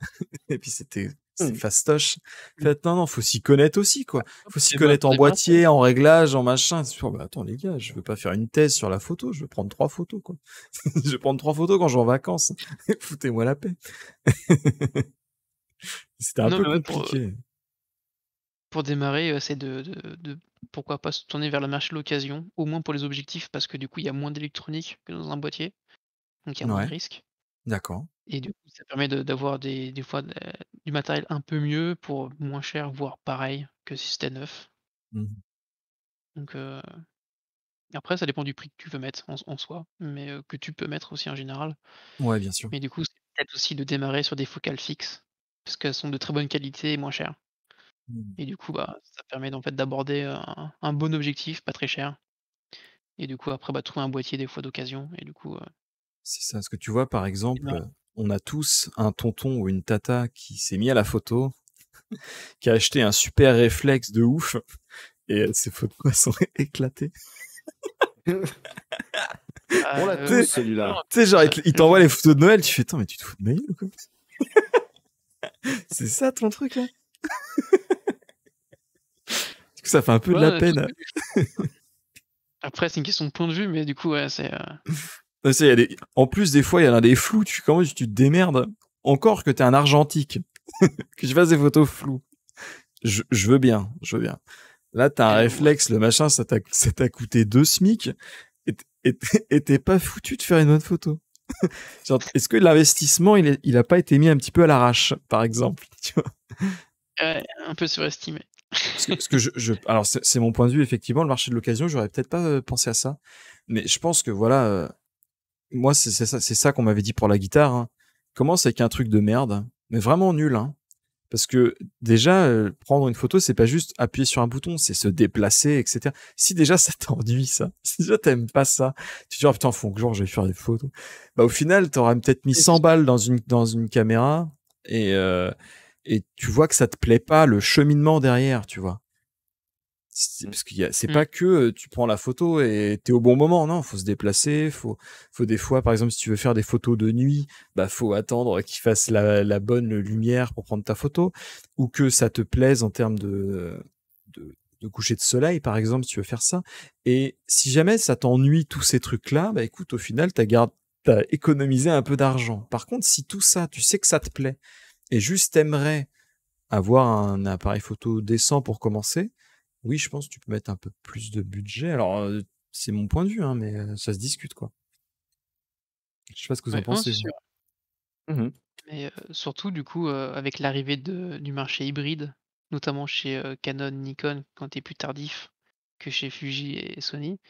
et puis c'était fastoche. En fait, non, faut s'y connaître aussi, quoi. Faut s'y connaître en boîtier, en réglage, en machin. Bah, attends, les gars, je veux pas faire une thèse sur la photo, je veux prendre 3 photos, quoi. Je vais prendre 3 photos quand je vais en vacances. Foutez-moi la paix. C'était un Non, peu mais ouais, compliqué. pour démarrer, c'est de pourquoi pas se tourner vers le marché de l'occasion, au moins pour les objectifs, parce que du coup, il y a moins d'électronique que dans un boîtier, donc il y a moins de Ouais, risques. d'accord. Et du coup, ça permet d'avoir des fois du matériel un peu mieux pour moins cher, voire pareil que si c'était neuf. Mmh. Donc après ça dépend du prix que tu veux mettre en soi, mais que tu peux mettre aussi en général. Ouais, bien sûr. Mais du coup, c'est peut-être aussi de démarrer sur des focales fixes, parce qu'elles sont de très bonne qualité et moins chères. Mmh. Et du coup, bah, ça permet en fait d'aborder un bon objectif, pas très cher. Et du coup après, bah, trouver un boîtier des fois d'occasion et du coup, C'est ça. Parce que tu vois, par exemple, démarrer. on a tous un tonton ou une tata qui s'est mis à la photo, qui a acheté un super réflexe de ouf, et ses photos elles sont éclatées. On l'a Ouais, tous, c'est celui-là. Tu sais, genre, ça. il t'envoie les photos de Noël, tu fais, attends, mais tu te fous de ma gueule ou quoi? C'est ça ton truc, là? Du coup, ça fait un peu de Ouais, la on a tous peine. fait des choses. Après c'est une question de point de vue, mais du coup, ouais, c'est, Tu sais, en plus, des fois, il y en a des flous, comment tu te démerdes? Encore que t'es un argentique. Que tu fasses des photos floues. Je veux bien, je veux bien. Là, t'as un ouais. réflexe, le machin, ça t'a coûté 2 SMIC, et t'es pas foutu de faire une bonne photo. Genre, est-ce que l'investissement, il a pas été mis un petit peu à l'arrache, par exemple, tu vois? Ouais, un peu surestimé. Parce que alors c'est mon point de vue, effectivement, le marché de l'occasion, j'aurais peut-être pas pensé à ça. Mais je pense que voilà, moi, c'est ça qu'on m'avait dit pour la guitare, hein. Commence avec un truc de merde, mais vraiment nul, hein. Parce que déjà, prendre une photo, c'est pas juste appuyer sur un bouton, c'est se déplacer, etc. Si déjà ça t'ennuie, ça, si déjà t'aimes pas ça, tu te dis, oh putain, faut que genre, je vais faire des photos. Bah, au final, t'auras peut-être mis 100 balles dans une caméra et tu vois que ça te plaît pas le cheminement derrière, tu vois. Parce c'est Mmh. pas que tu prends la photo et t'es au bon moment, non, faut se déplacer, faut des fois, par exemple, si tu veux faire des photos de nuit, bah faut attendre qu'il fasse la bonne lumière pour prendre ta photo, ou que ça te plaise en termes de coucher de soleil, par exemple, si tu veux faire ça. Et si jamais ça t'ennuie tous ces trucs-là, bah écoute, au final, t'as économisé un peu d'argent. Par contre, si tout ça, tu sais que ça te plaît et juste t'aimerais avoir un appareil photo décent pour commencer, oui, je pense que tu peux mettre un peu plus de budget. Alors, c'est mon point de vue, hein, mais ça se discute, quoi. Je sais pas ce que vous en Ouais, non, pensez, c'est vous. sûr. Mhm. Mais surtout du coup, avec l'arrivée du marché hybride, notamment chez, Canon, Nikon, quand tu es plus tardif que chez Fuji et Sony,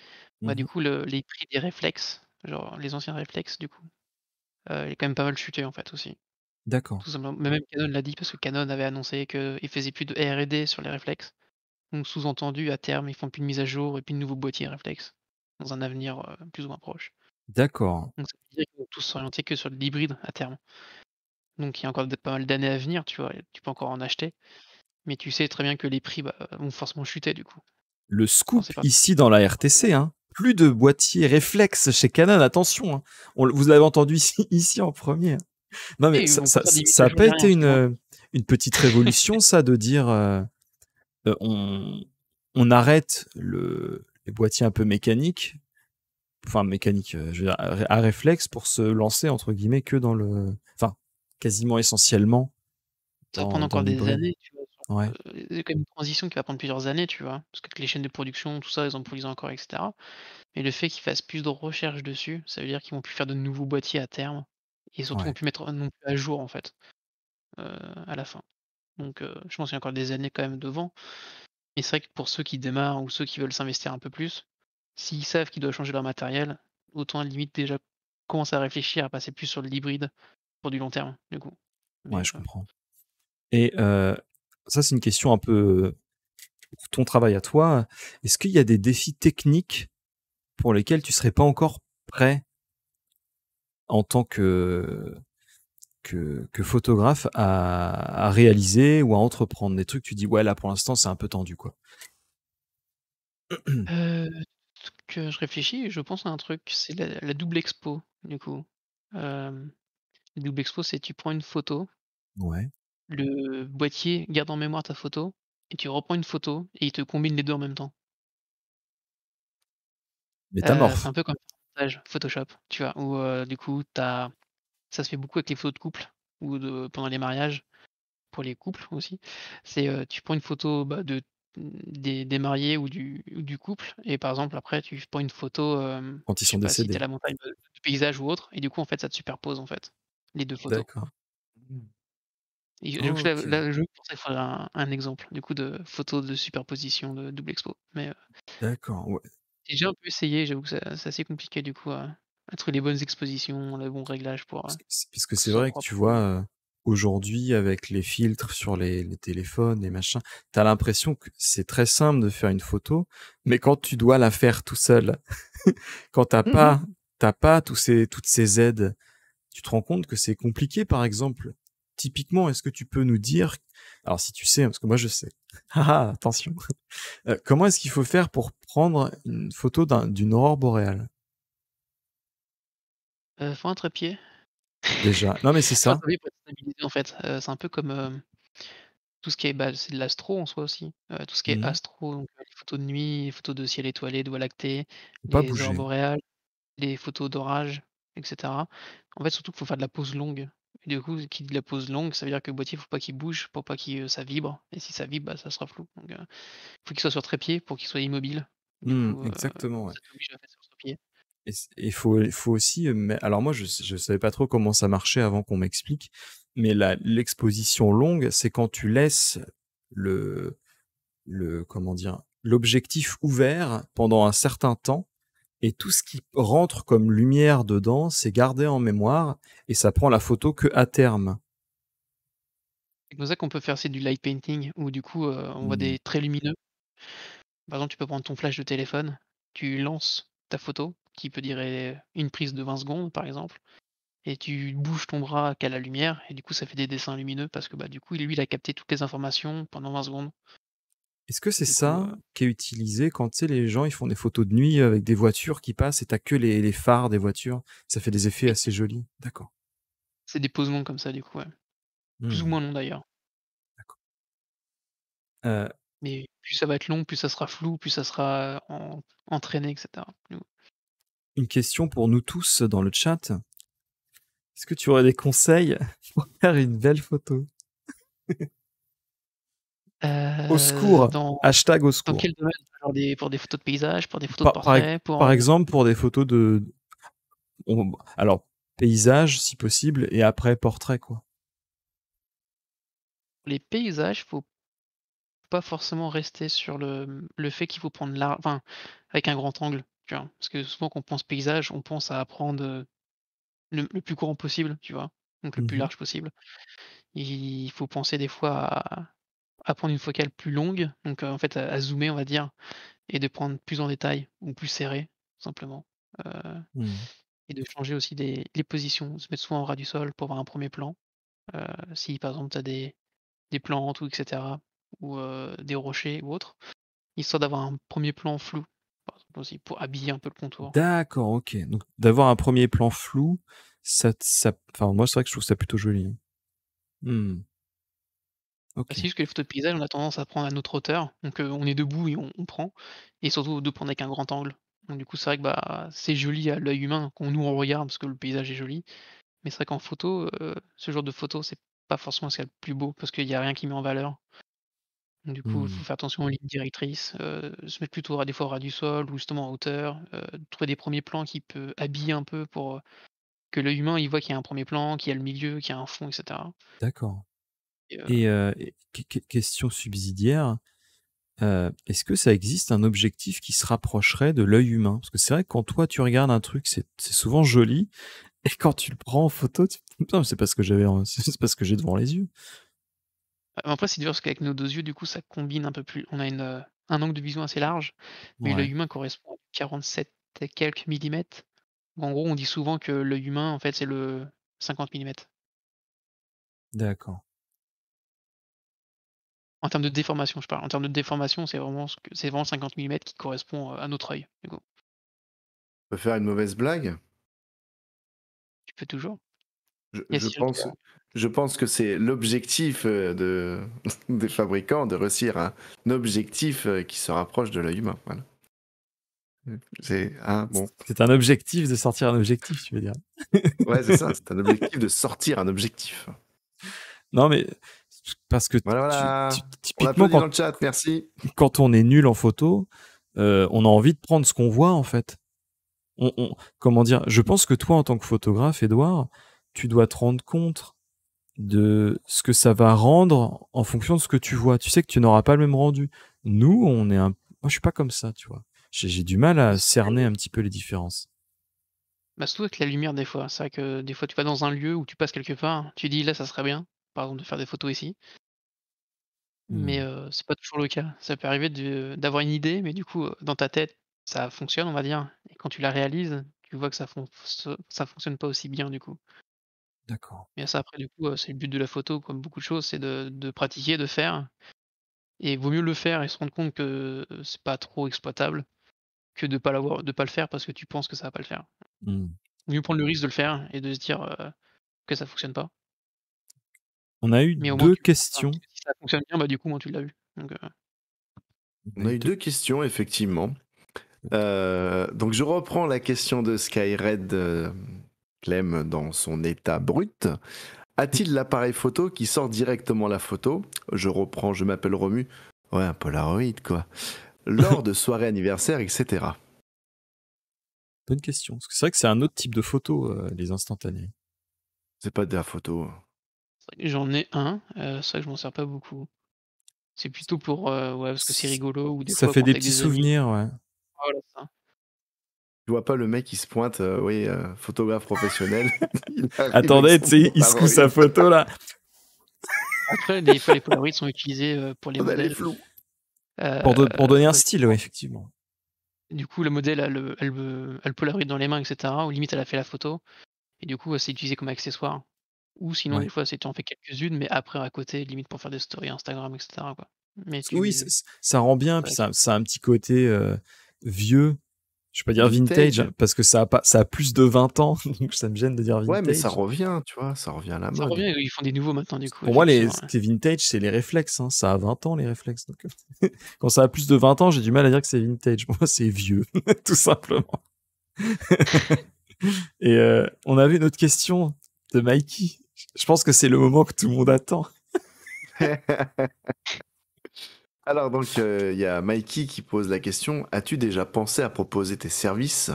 bah, du Mmh. coup les prix des réflexes, genre les anciens réflexes du coup, il est quand même pas mal chuté en fait aussi. D'accord. Tout simplement, mais même Canon l'a dit parce que Canon avait annoncé qu'ils faisaient plus de R&D sur les réflexes. Donc sous-entendu à terme, ils font plus de mise à jour et plus de nouveaux boîtiers réflexes, dans un avenir, plus ou moins proche. D'accord. Donc ça veut dire qu'ils vont tous s'orienter que sur de l'hybride à terme. Donc il y a encore pas mal d'années à venir, tu vois? Et tu peux encore en acheter, mais tu sais très bien que les prix, bah, vont forcément chuter du coup. Le Quand scoop c'est pas ici dans la RTC, hein, plus de boîtiers réflexes chez Canon, attention, hein. Vous l'avez entendu ici en premier, hein. Non, mais oui, ils vont pas faire des mises ça à a jour pas ni été rien, tu vois? une petite révolution, ça, de dire, Heu, on on arrête les boîtiers un peu mécaniques, enfin mécaniques, je veux dire à réflexe pour se lancer entre guillemets que dans le enfin, quasiment essentiellement Ça va prendre dans encore des l'hybride. années, tu vois? Ouais, Il y a quand même une transition qui va prendre plusieurs années, tu vois? Parce que les chaînes de production, tout ça, ils en produisent encore et cetera. Mais le fait qu'ils fassent plus de recherche dessus, ça veut dire qu'ils vont plus faire de nouveaux boîtiers à terme et surtout vont ouais. plus mettre non plus à jour en fait, heu, à la fin. Donc je pense qu'il y a encore des années quand même devant. Mais c'est vrai que pour ceux qui démarrent ou ceux qui veulent s'investir un peu plus, s'ils savent qu'ils doivent changer leur matériel, autant à la limite déjà commencer à réfléchir à passer plus sur de l'hybride pour du long terme, du coup. Ouais, Mais, je comprends. Et ça, c'est une question un peu, pour ton travail à toi. Est-ce qu'il y a des défis techniques pour lesquels tu serais pas encore prêt en tant que photographe à réaliser ou à entreprendre des trucs, tu dis ouais là pour l'instant c'est un peu tendu quoi. Heu, que je réfléchis et je pense à un truc, c'est la double expo, du coup. Hem, la double expo, c'est tu prends une photo, Ouais. le boîtier garde en mémoire ta photo et tu reprends une photo et il te combine les 2 en même temps. C'est Métamorphe. un peu comme montage Photoshop, tu vois? Où, du coup, ça se fait beaucoup avec les photos de couple ou pendant les mariages, pour les couples aussi. C'est, tu prends une photo, bah, des mariés ou du couple et par exemple après tu prends une photo, Quand ils je sont sais pas si tu à décédés. la montagne, de paysage ou autre et du coup en fait ça te superpose en fait, les 2 photos. D'accord. Mmh. Et donc OK. là je pensais faire un exemple du coup de photo de superposition de double expo. Mais, D'accord, ouais. j'ai déjà un peu essayé, j'avoue que c'est assez compliqué du coup à trouver les bonnes expositions, le bon réglage pour, Parce que que ce c'est soit vrai que propre. tu vois, aujourd'hui avec les filtres sur les téléphones, les machins, tu as l'impression que c'est très simple de faire une photo, mais quand tu dois la faire tout seul, quand Mhm. tu pas toutes ces aides, tu te rends compte que c'est compliqué par exemple. Typiquement, est-ce que tu peux nous dire alors si tu sais, parce que moi je sais. Ah ah, attention. Comment est-ce qu'il faut faire pour prendre une photo d'une aurore boréale? Faut un trépied. Déjà non mais c'est Faut un ça. trépied pour être stabilisé en fait, c'est un peu comme, tout ce qui est bah, c'est de l'astro en soi aussi, tout ce qui est Mmh. astro, donc les photos de nuit, les photos de ciel étoilé, de voie lactée, Faut pas les aurores bouger. boréales, les photos d'orage et cetera. En fait, surtout qu'il faut faire de la pause longue et du coup, qui dit de la pause longue, ça veut dire que le boîtier, faut pas qu'il bouge pour pas qu'il, ça vibre et si ça vibre, bah, ça sera flou donc faut qu'il soit sur trépied pour qu'il soit immobile. Du Mmh, coup, exactement, ouais. ça t'oblige à faire sur trépied. Et faut aussi, mais alors moi je savais pas trop comment ça marchait avant qu'on m'explique, mais l'exposition longue, c'est quand tu laisses le comment dire? L'objectif ouvert pendant un certain temps et tout ce qui rentre comme lumière dedans, c'est gardé en mémoire et ça prend la photo qu'à terme. C'est comme ça qu'on peut faire aussi du light painting où du coup, on voit Mmh. des traits lumineux. Par exemple, tu peux prendre ton flash de téléphone, tu lances ta photo qui peut durer une prise de 20 secondes par exemple et tu bouges ton bras qu'à la lumière et du coup ça fait des dessins lumineux parce que, bah, du coup lui il a capté toutes les informations pendant 20 secondes. Est-ce que c'est Du coup, ça qui est utilisé quand, tu sais, les gens, ils font des photos de nuit avec des voitures qui passent et tu que les phares des voitures? Ça fait des effets oui, assez jolis. D'accord. c'est des poses longues comme ça du coup, ouais. Plus ou Mmh, moins longs d'ailleurs. d'accord. Heu, Mais plus ça va être long, plus ça sera flou, plus ça sera, entraîné et cetera. Du coup, une question pour nous tous dans le chat. Est-ce que tu aurais des conseils pour faire une belle photo? Au secours! dans Hashtag au dans secours. quel domaine? Genre pour des photos de paysage, pour des photos de Par par ex portrait, pour, par exemple, pour des photos alors paysage si possible et après portrait, quoi. les paysages, faut pas forcément rester sur le fait qu'il faut prendre enfin, avec un grand angle, tu vois? Parce que souvent quand on pense paysage, on pense à prendre, le plus grand possible, tu vois? Donc le plus Mmh. large possible. Il faut penser des fois à prendre une focale plus longue, donc en fait à zoomer on va dire et de prendre plus en détail ou plus serré, tout simplement. Heu Mmh. et de changer aussi les positions, se mettre souvent au ras du sol pour avoir un premier plan. Heu, si par exemple tu as des plantes ou et cetera ou des rochers ou autre. Histoire d'avoir un premier plan flou, par exemple aussi, pour habiller un peu le contour. D'accord, OK. Donc d'avoir un premier plan flou, ça enfin moi, c'est vrai que je trouve ça plutôt joli, hein. Mmh. Bah, c'est OK. juste que les photos de paysage, on a tendance à prendre à notre hauteur, donc on est debout et on prend et surtout de prendre avec un grand angle. Donc du coup, c'est vrai que, bah, c'est joli à l'œil humain quand nous on regarde parce que le paysage est joli, mais c'est vrai qu'en photo, ce genre de photo, c'est pas forcément ce qu'il y a de plus beau parce qu'il y a rien qui met en valeur. Donc du coup, il Mmh. faut faire attention aux lignes directrices, se mettre plutôt des fois au ras du sol ou justement en hauteur, trouver des premiers plans qui peut habiller un peu pour, que l'œil humain, il voit qu'il y a un premier plan, qu'il y a le milieu, qu'il y a un fond et cetera D'accord. et Et question subsidiaire, est-ce que ça existe un objectif qui se rapprocherait de l'œil humain? Parce que c'est vrai que quand toi tu regardes un truc, c'est souvent joli et quand tu le prends en photo, tu te dis: «Putain, c'est pas ce que j'avais en c'est pas ce que j'ai devant les yeux». après c'est dur parce qu'avec nos 2 yeux, du coup, ça combine un peu plus. On a un angle de vision assez large, mais l'œil Ouais. humain correspond à 47 et quelques millimètres, En gros, on dit souvent que l'œil humain, en fait, c'est le 50 millimètres. D'accord. En termes de déformation, je parle. En termes de déformation, c'est vraiment 50 millimètres qui correspond, à notre œil, du coup. On peut faire une mauvaise blague. Tu peux toujours. Je, Et je si je le pense, je pense que c'est l'objectif des fabricants de réussir un objectif qui se rapproche de l'œil humain. Voilà. C'est bon. C'est un objectif de sortir un objectif, tu veux dire. Ouais, c'est ça. C'est un objectif de sortir un objectif. Non, mais parce que Voilà. On typiquement, applaudit dans le chat. Merci. quand on est nul en photo, on a envie de prendre ce qu'on voit, en fait. Comment dire? Je pense que toi, en tant que photographe, Edouard, tu dois te rendre compte de ce que ça va rendre en fonction de ce que tu vois. Tu sais que tu n'auras pas le même rendu. Nous, moi, je suis pas comme ça, tu vois. J'ai du mal à cerner un petit peu les différences. Bah, surtout avec la lumière des fois. C'est vrai que des fois tu vas dans un lieu où tu passes quelque part, tu dis: «Là, ça serait bien», par exemple de faire des photos ici. Mais c'est pas toujours le cas. Ça peut arriver d'avoir une idée, mais du coup, dans ta tête, ça fonctionne, on va dire, et quand tu la réalises, tu vois que ça fonctionne pas aussi bien, du coup. D'accord. Mais ça après du coup, c'est le but de la photo comme beaucoup de choses, c'est de pratiquer, de faire, et vaut mieux le faire et se rendre compte que, c'est pas trop exploitable que de pas le faire parce que tu penses que ça va pas le faire. Mmh. Vaut mieux prendre le risque de le faire et de se dire, que ça fonctionne pas, On a eu mais au moins 2 tu le vois, questions. parce que si ça fonctionne bien, bah, du coup, au moins tu l'as vu, donc On a eu 2 questions, effectivement. Donc, je reprends la question de Skyred Clem dans son état brut. A-t-il l'appareil photo qui sort directement la photo? Je reprends, je m'appelle Romu. Ouais, un Polaroid, quoi. Lors de soirées anniversaires, etc. Bonne question. Parce que c'est vrai que c'est un autre type de photo, les instantanés. C'est pas de la photo. c'est vrai que j'en ai un, c'est vrai que je m'en sers pas beaucoup. C'est plutôt pour, ouais, parce que c'est rigolo ou des Ça fois fait quand tu des es avec petits des amis. souvenirs, ouais. Voilà, c'est ça. Tu vois pas le mec qui se pointe, oui, photographe professionnel. Il arrive avec Attendez, son tu sais, il secoue sa Polaroid. photo, là. Après, des fois, les Polaroids sont utilisés, pour les On a les modèles. flous. Pour donner un Ouais, style, oui, effectivement. du coup, le modèle a le Polaroid dans les mains et cetera, ou limite elle a fait la photo et du coup, c'est utilisé comme accessoire. Ou sinon, Ouais. des fois, c'est tu en fais quelques-unes, mais après à côté, limite pour faire des stories Instagram et cetera, quoi. Mais Parce que oui, tu ça rend bien, puis ouais, ça a un petit côté vieux. Je vais pas dire vintage, Vintage. parce que ça a plus de 20 ans, donc ça me gêne de dire Ouais, mais ça vintage. revient, tu vois, ça revient à la ça mode. revient, ils font des nouveaux maintenant, du coup, Pour moi, effectivement, ce ouais. qui est vintage, c'est les réflexes. Hein. Ça a 20 ans, les réflexes. Donc, quand ça a plus de 20 ans, j'ai du mal à dire que c'est vintage. Pour moi, c'est vieux, tout simplement. Et on avait une autre question de Mikey. Je pense que c'est le moment que tout le monde attend. Alors donc, il y a Mikey qui pose la question, as-tu déjà pensé à proposer tes services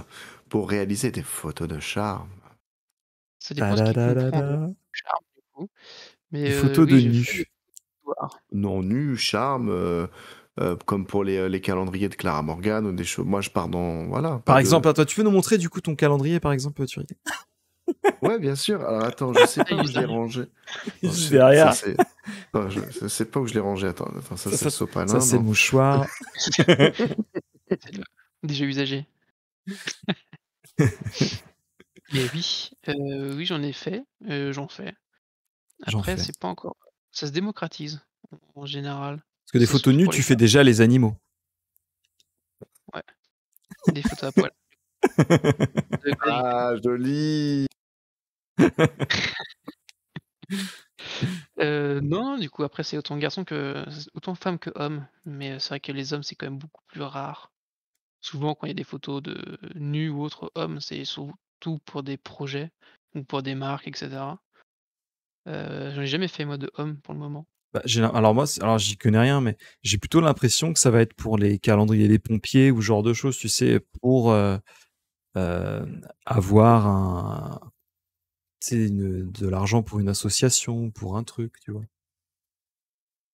pour réaliser des photos de charme? Ça dépend ce qu'ils comprennent Ta-da-da-da-da. charme, du coup. Mais Des photos de oui, j'ai fait des nu. histoires. Non, nu, charme, comme pour les calendriers de Clara Morgan ou des choses. Moi, je pars dans... Voilà, pas Par de... exemple, toi, tu peux nous montrer du coup ton calendrier, par exemple, Thierry? Ouais, bien sûr. Alors attends, je sais Ah, pas où juste je l'ai derrière. rangé. Non, Juste ça, derrière. c'est... Attends, je sais pas où je l'ai rangé. Attends, ça c'est le Ça sopalin, c'est le non? mouchoir. C'est le déjà usagé. Mais oui, oui, j'en fais. J'en Après, fais. c'est pas encore ça se démocratise en général. Parce que des C'est photos surtout nues, pour les tu fais femmes, déjà les animaux. ouais, des photos à poil. Degré. Ah, joli! Non, du coup, après, c'est autant femme que homme, mais c'est vrai que les hommes, c'est quand même beaucoup plus rare. Souvent, quand il y a des photos de nus ou autres hommes, c'est surtout pour des projets ou pour des marques et cetera. J'en ai jamais fait moi de homme pour le moment. Bah, alors moi, alors j'y connais rien, mais j'ai plutôt l'impression que ça va être pour les calendriers des pompiers ou ce genre de choses, tu sais, pour euh, avoir tu sais, de l'argent pour une association, pour un truc, tu vois.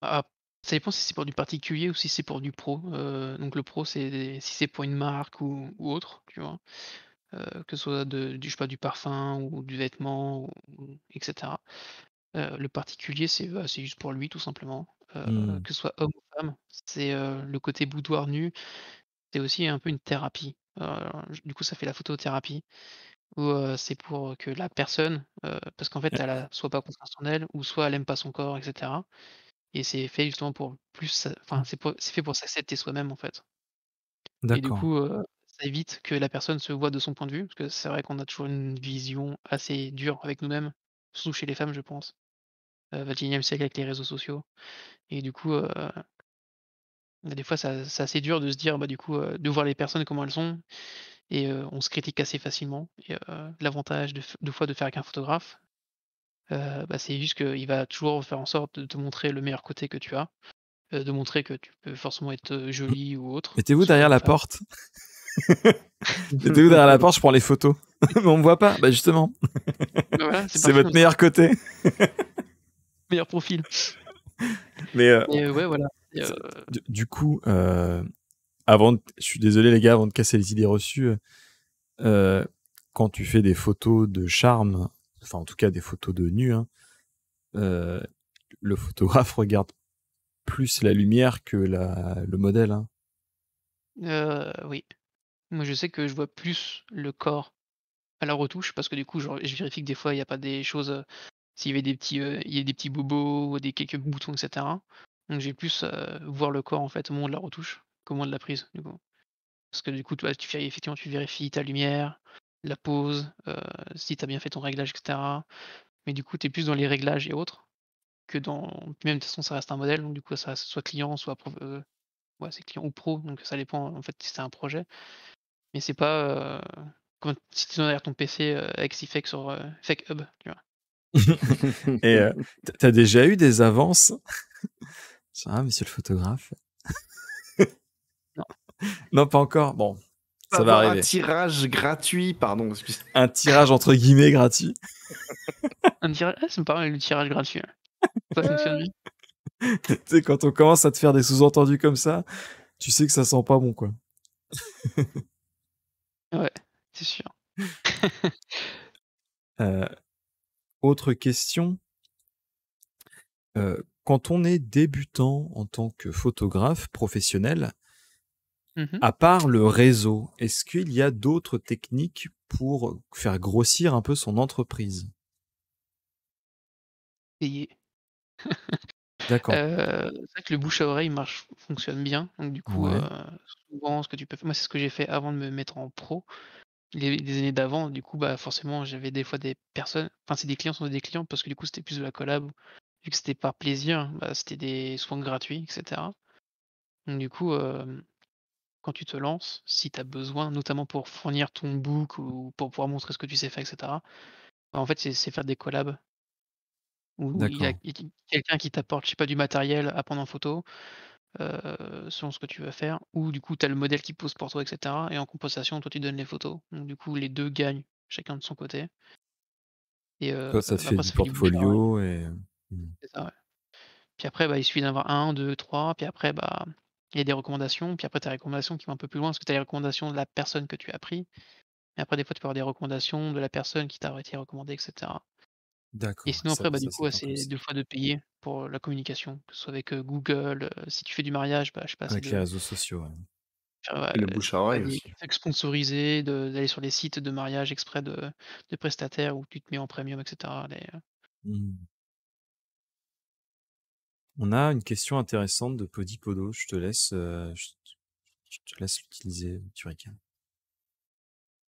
Ah, ça dépend si c'est pour du particulier ou si c'est pour du pro. Donc le pro, si c'est pour une marque ou autre, tu vois? Que ce soit je sais pas, du parfum ou du vêtement ou et cetera. Le particulier, c'est juste pour lui tout simplement. Hmm. Que ce soit homme ou femme, c'est, le côté boudoir nu, c'est aussi un peu une thérapie. Du coup, ça fait la photothérapie ou c'est pour que la personne, parce qu'en fait, elle a soit pas confiance en elle ou soit elle aime pas son corps et cetera et c'est fait justement pour plus enfin, c'est fait pour s'accepter soi-même, en fait et du D'accord. coup, ça évite que la personne se voit de son point de vue, parce que c'est vrai qu'on a toujours une vision assez dure avec nous-mêmes, surtout chez les femmes, je pense, 21e siècle avec les réseaux sociaux et du coup, des fois, c'est assez dur de se dire, bah, du coup, de voir les personnes comment elles sont et on se critique assez facilement et l'avantage de fois de faire avec un photographe, bah, c'est juste qu'il va toujours faire en sorte de te montrer le meilleur côté que tu as, de montrer que tu peux forcément être, jolie ou autre, Mettez-vous selon derrière la la femme. porte. Mettez-vous derrière la porte, je prends les photos. Mais on me voit pas. Bah justement, Bah, voilà, c'est c'est parfait votre comme ça, meilleur côté. meilleur profil. Mais Mais ouais, voilà et du coup, je suis désolé les gars, avant de casser les idées reçues, euh, quand tu fais des photos de charme, enfin en tout cas des photos de nu, hein, euh, le photographe regarde plus la lumière que le modèle. Hein. oui. Moi, je sais que je vois plus le corps à la retouche parce que du coup, genre, je vérifie que des fois, il y a pas des choses, s'il y avait des petits, il y a des petits bobos ou des quelques boutons et cetera. Donc j'ai plus, voir le corps en fait au moment de la retouche qu'au moment de la prise, du coup. Parce que du coup, toi, tu vérifies ta lumière, la pose, si tu as bien fait ton réglage et cetera. Mais du coup, tu es plus dans les réglages et autres que dans puis même de toute façon, ça reste un modèle, donc du coup, ça soit client, soit ouais, c'est client ou pro, donc ça dépend en fait si c'est un projet. Mais c'est pas, comme si tu es derrière ton PC, avec Sifex sur, Fake Hub, tu vois? Et t'as déjà eu des avances? Ah, monsieur le photographe. Non, Non, pas encore. Bon, On va ça va avoir un arriver. tirage gratuit, pardon, excusez. Un tirage entre guillemets gratuit. un tirage c'est pas mal le tirage gratuit, ouais. Ça fonctionne bien. Tu sais, quand on commence à te faire des sous-entendus comme ça, tu sais que ça sent pas bon, quoi. Ouais, c'est sûr. Euh, autre question. Quand on est débutant en tant que photographe professionnel, Mmh. à part le réseau, est-ce qu'il y a d'autres techniques pour faire grossir un peu son entreprise? Payer. D'accord. C'est vrai que le bouche à oreille fonctionne bien, donc du coup, Ouais. souvent ce que tu peux moi, c'est ce que j'ai fait avant de me mettre en pro. Les années d'avant, du coup, bah, forcément, j'avais des fois des personnes enfin, c'est des clients sont des clients parce que du coup, c'était plus de la collab. Vu que c'était par plaisir, bah, c'était des soins gratuits et cetera. Donc du coup, quand tu te lances, si tu as besoin, notamment pour fournir ton book ou pour pouvoir montrer ce que tu sais faire et cetera, bah, en fait, c'est faire des collabs où D'accord. il y a quelqu'un qui t'apporte, je sais pas, du matériel à prendre en photo, selon ce que tu veux faire ou du coup, tu as le modèle qui pose pour toi et cetera et en compensation, toi, tu donnes les photos. Donc du coup, les 2 gagnent chacun de son côté et Toi, ça te fait après du ça fait du bouche à oreille. portfolio et mmh. C'est ça, ouais. Puis après, bah, il suffit d'avoir un, 2, 3. Puis après, bah, il y a des recommandations, puis après tu as les recommandations qui vont un peu plus loin, parce que tu as les recommandations de la personne que tu as pris. Mais après, des fois, tu peux avoir des recommandations de la personne qui t'a été recommandée et cetera. Et D'accord, sinon ça après, bah, du ça coup, c'est ouais, pas c'est possible. 2 fois de payer pour la communication, que ce soit avec, Google, si tu fais du mariage, bah, je sais pas, c'est Avec les de réseaux sociaux, ouais. faire, Et le bouche à tu as oreille des aussi. trucs sponsorisés, d'aller sur les sites de mariage exprès de prestataires où tu te mets en premium et cetera, Mmh. On a une question intéressante de Podipodo. Je te laisse l'utiliser, Turrican.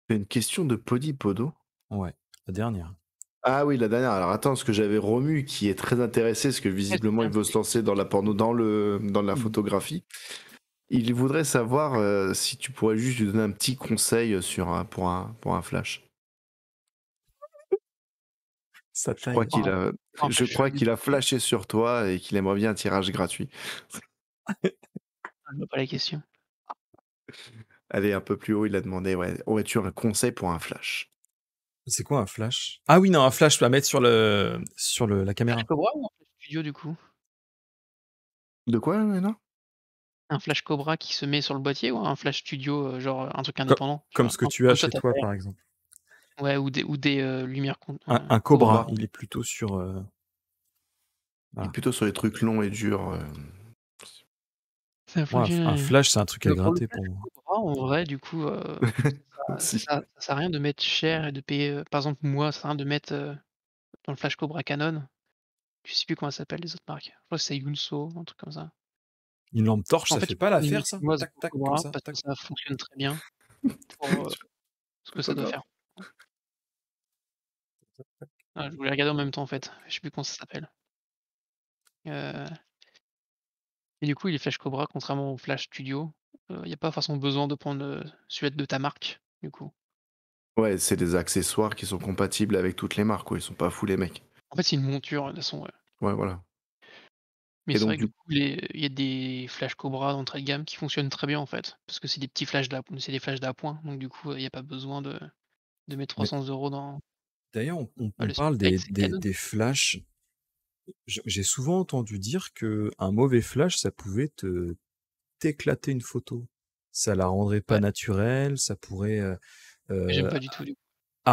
C'est une question de Podipodo. Ouais, la dernière. Ah oui, la dernière. Alors attends, parce que j'avais Romu qui est très intéressé, parce que Ouais, c'est visiblement il bien. veut se lancer dans la porno, dans la Mmh. photographie. Il voudrait savoir si tu pourrais juste lui donner un petit conseil pour un flash. Ça Je crois taille. qu'il a, Pour un je flash, crois qu'il a flashé sur toi et qu'il aimerait bien un tirage gratuit. je vois pas la question. Allez, un peu plus haut, il a demandé, ouais, aurais-tu un conseil pour un flash? C'est quoi un flash? Ah oui, non, un flash, tu vas mettre sur la Flash caméra. Cobra ou un Flash Studio du coup? De quoi, non? Un Flash Cobra qui se met sur le boîtier ou un Flash Studio, genre, un truc Co indépendant, tu comme vois? ce que Un tu as comme toi chez tu as toi, fait. par exemple. Ouais, ou des, lumières Un Cobra, Cobra. Cobra. il est plutôt sur, Il est voilà. plutôt sur les trucs longs et durs. Ça Ouais, un fonctionne. flash, c'est un truc à Pour le gratter flash pour moi. Cobra, en vrai, du coup, Si. ça sert à rien de mettre cher et de payer, par exemple, moi, ça sert à rien de mettre, dans le flash Cobra Canon, je sais plus comment ça s'appelle les autres marques. Je crois que c'est Yunso, un truc comme ça. Une lampe torche, En ça fait, fait tu peux pas prendre une l'affaire, huile ça? chinoise Tac, pour tac, comme Cobra ça, parce que tac. ça fonctionne très bien pour, ce que ça doit Photographe. faire. Ah, je voulais regarder en même temps, en fait, je sais plus comment ça s'appelle. Heu et du coup, les flash Cobra, contrairement aux flash Studio, il y a pas forcément besoin de prendre, celui de ta marque, du coup. Ouais, c'est des accessoires qui sont compatibles avec toutes les marques, quoi. Ils sont pas fous, les mecs. En fait, c'est une monture, de toute façon, ouais. Ouais, voilà. Mais Et c'est donc, vrai que du du coup, il y a des flash Cobra d'entrée de gamme qui fonctionnent très bien, en fait, parce que c'est des petits flashs c'est des flashs d'appoint, donc du coup, il y a pas besoin de mettre Mais 300 € dans d'ailleurs, on le parle Spectate, c'est Canon. des flashs. J'ai souvent entendu dire que un mauvais flash, ça pouvait t'éclater une photo. Ça la rendrait pas Ouais, naturelle, ça pourrait j'aime euh, pas du tout, du coup.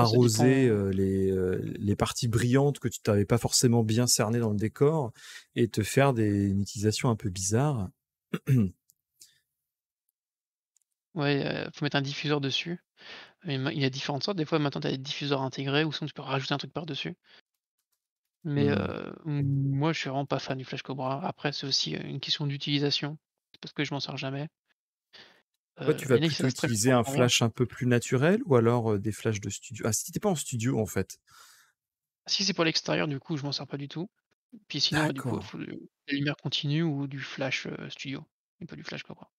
Après ça arroser dépend. les parties brillantes que tu t'avais pas forcément bien cernées dans le décor et te faire une utilisation un peu bizarre. Ouais, faut mettre un diffuseur dessus. Et il y a différentes sortes. Des fois, maintenant, tu as des diffuseurs intégrés ou sinon tu peux rajouter un truc par-dessus. Mais Hmm. moi, je suis vraiment pas fan du flash Cobra. Après, c'est aussi, une question d'utilisation. C'est parce que je m'en sers jamais. Toi, tu Il vas y en a qui plutôt savent très bien utiliser s'en un servir. flash un peu plus naturel ou alors des flashs de studio? Ah, si t'étais pas en studio, en fait. Si c'est pour l'extérieur, du coup, je m'en sers pas du tout. Puis sinon, du coup, il D'accord. faut la lumière continue ou du flash, studio et pas du flash Cobra.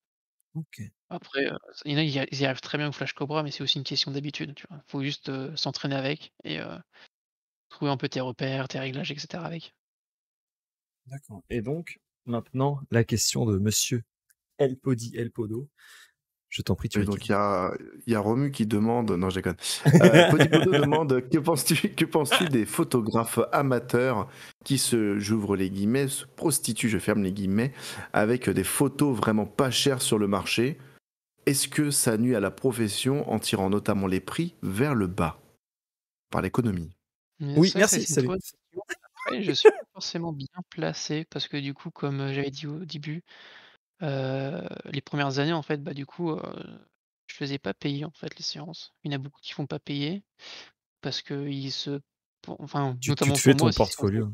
Ok. Après, il y en a, ils y arrivent très bien au flash Cobra, mais c'est aussi une question d'habitude, tu vois? Faut juste, s'entraîner avec et trouver un peu tes repères, tes réglages et cetera avec. D'accord. Et donc, maintenant, la question de monsieur El Podi El Podo. Je t'en prie, tu Et as donc, dit. il y a Romu qui demande, non, je déconne. Podipodo demande, que penses-tu des photographes amateurs qui j'ouvre les guillemets, se prostituent, je ferme les guillemets, avec des photos vraiment pas chères sur le marché? Est-ce que ça nuit à la profession en tirant notamment les prix vers le bas par l'économie? Mais Oui, c'est vrai que ça, merci, c'est une très salut. bonne question. Après, je suis pas forcément bien placé parce que du coup, comme, j'avais dit au début, les premières années, en fait, bah, du coup, je faisais pas payer, en fait, les séances. Il y en a beaucoup qui font pas payer parce qu'ils se enfin, Tu notamment te pour fais moi, ton si c'est un truc. portfolio.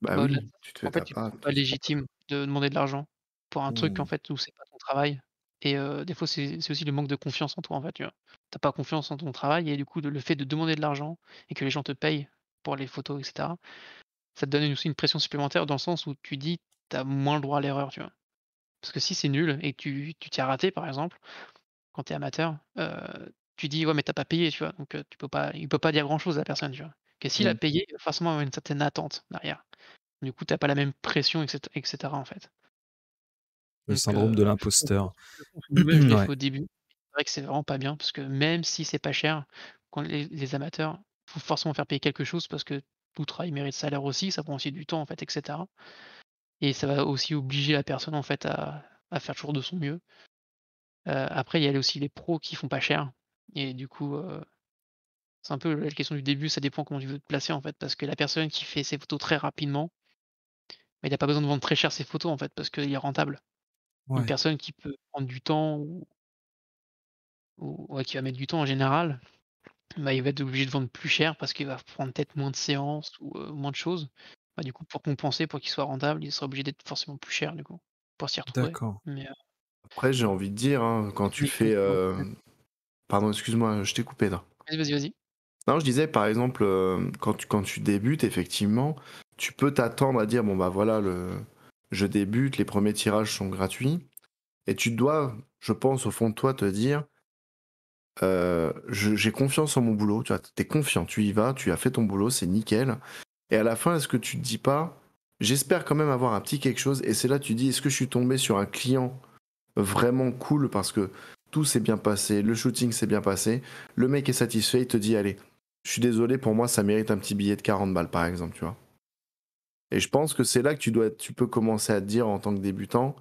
Bah Bah, au-delà de oui, ça, tu te en fais fait, ta tu te part. sens pas légitime de demander de l'argent pour un truc, en Hmm. fait, où c'est pas ton travail et des fois, c'est aussi le manque de confiance en toi, en fait, tu vois? Tu pas confiance en ton travail et du coup, le fait de demander de l'argent et que les gens te payent pour les photos et cetera, ça te donne aussi une pression supplémentaire dans le sens où tu dis: «Tu as moins le droit à l'erreur», tu vois? Parce que si c'est nul et que tu t'y as raté, par exemple, quand tu es amateur, tu dis: «Ouais, mais tu pas payé», tu vois? Donc il peut pas dire grand chose à la personne, tu vois? Que s'il a Hmm. payé, il va forcément avoir une certaine attente derrière. Du coup, tu pas la même pression et cetera, en fait. Le Donc syndrome de l'imposteur. je comprends que moi-même je l'ai Ouais, fait au début. C'est vrai que c'est vraiment pas bien parce que même si c'est pas cher, quand les amateurs, faut forcément faire payer quelque chose parce que tout travail mérite salaire aussi, ça prend aussi du temps, en fait et cetera et ça va aussi obliger la personne, en fait, à faire toujours de son mieux. Après, il y a aussi les pros qui font pas cher et du coup, c'est un peu la question du début, ça dépend comment tu veux te placer, en fait, parce que la personne qui fait ses photos très rapidement, bah, il a pas besoin de vendre très cher ses photos, en fait, parce qu'il est rentable. Une ouais, personne qui peut prendre du temps ou ouais, qui va mettre du temps en général, bah, il va être obligé de vendre plus cher parce qu'il va prendre peut-être moins de séances ou, moins de choses. Bah, du coup, pour compenser, pour qu'il soit rentable, il sera obligé d'être forcément plus cher, du coup, pour s'y retrouver. d'accord. Mais, Après, j'ai envie de dire, hein, quand tu mais fais... comment Pardon, excuse-moi, je t'ai coupé là. vas-y, vas-y. Non, je disais par exemple, quand tu débutes, effectivement, tu peux t'attendre à dire, bon bah voilà, je débute, les premiers tirages sont gratuits, et tu dois, je pense, au fond de toi, te dire, j'ai confiance en mon boulot, tu vois, t'es confiant, tu y vas, tu as fait ton boulot, c'est nickel, et à la fin, est-ce que tu te dis pas, j'espère quand même avoir un petit quelque chose, et c'est là que tu dis, est-ce que je suis tombé sur un client vraiment cool parce que tout s'est bien passé, le shooting s'est bien passé, le mec est satisfait, il te dit allez, je suis désolé, pour moi ça mérite un petit billet de 40 balles par exemple, tu vois. Et je pense que c'est là que tu peux commencer à te dire en tant que débutant,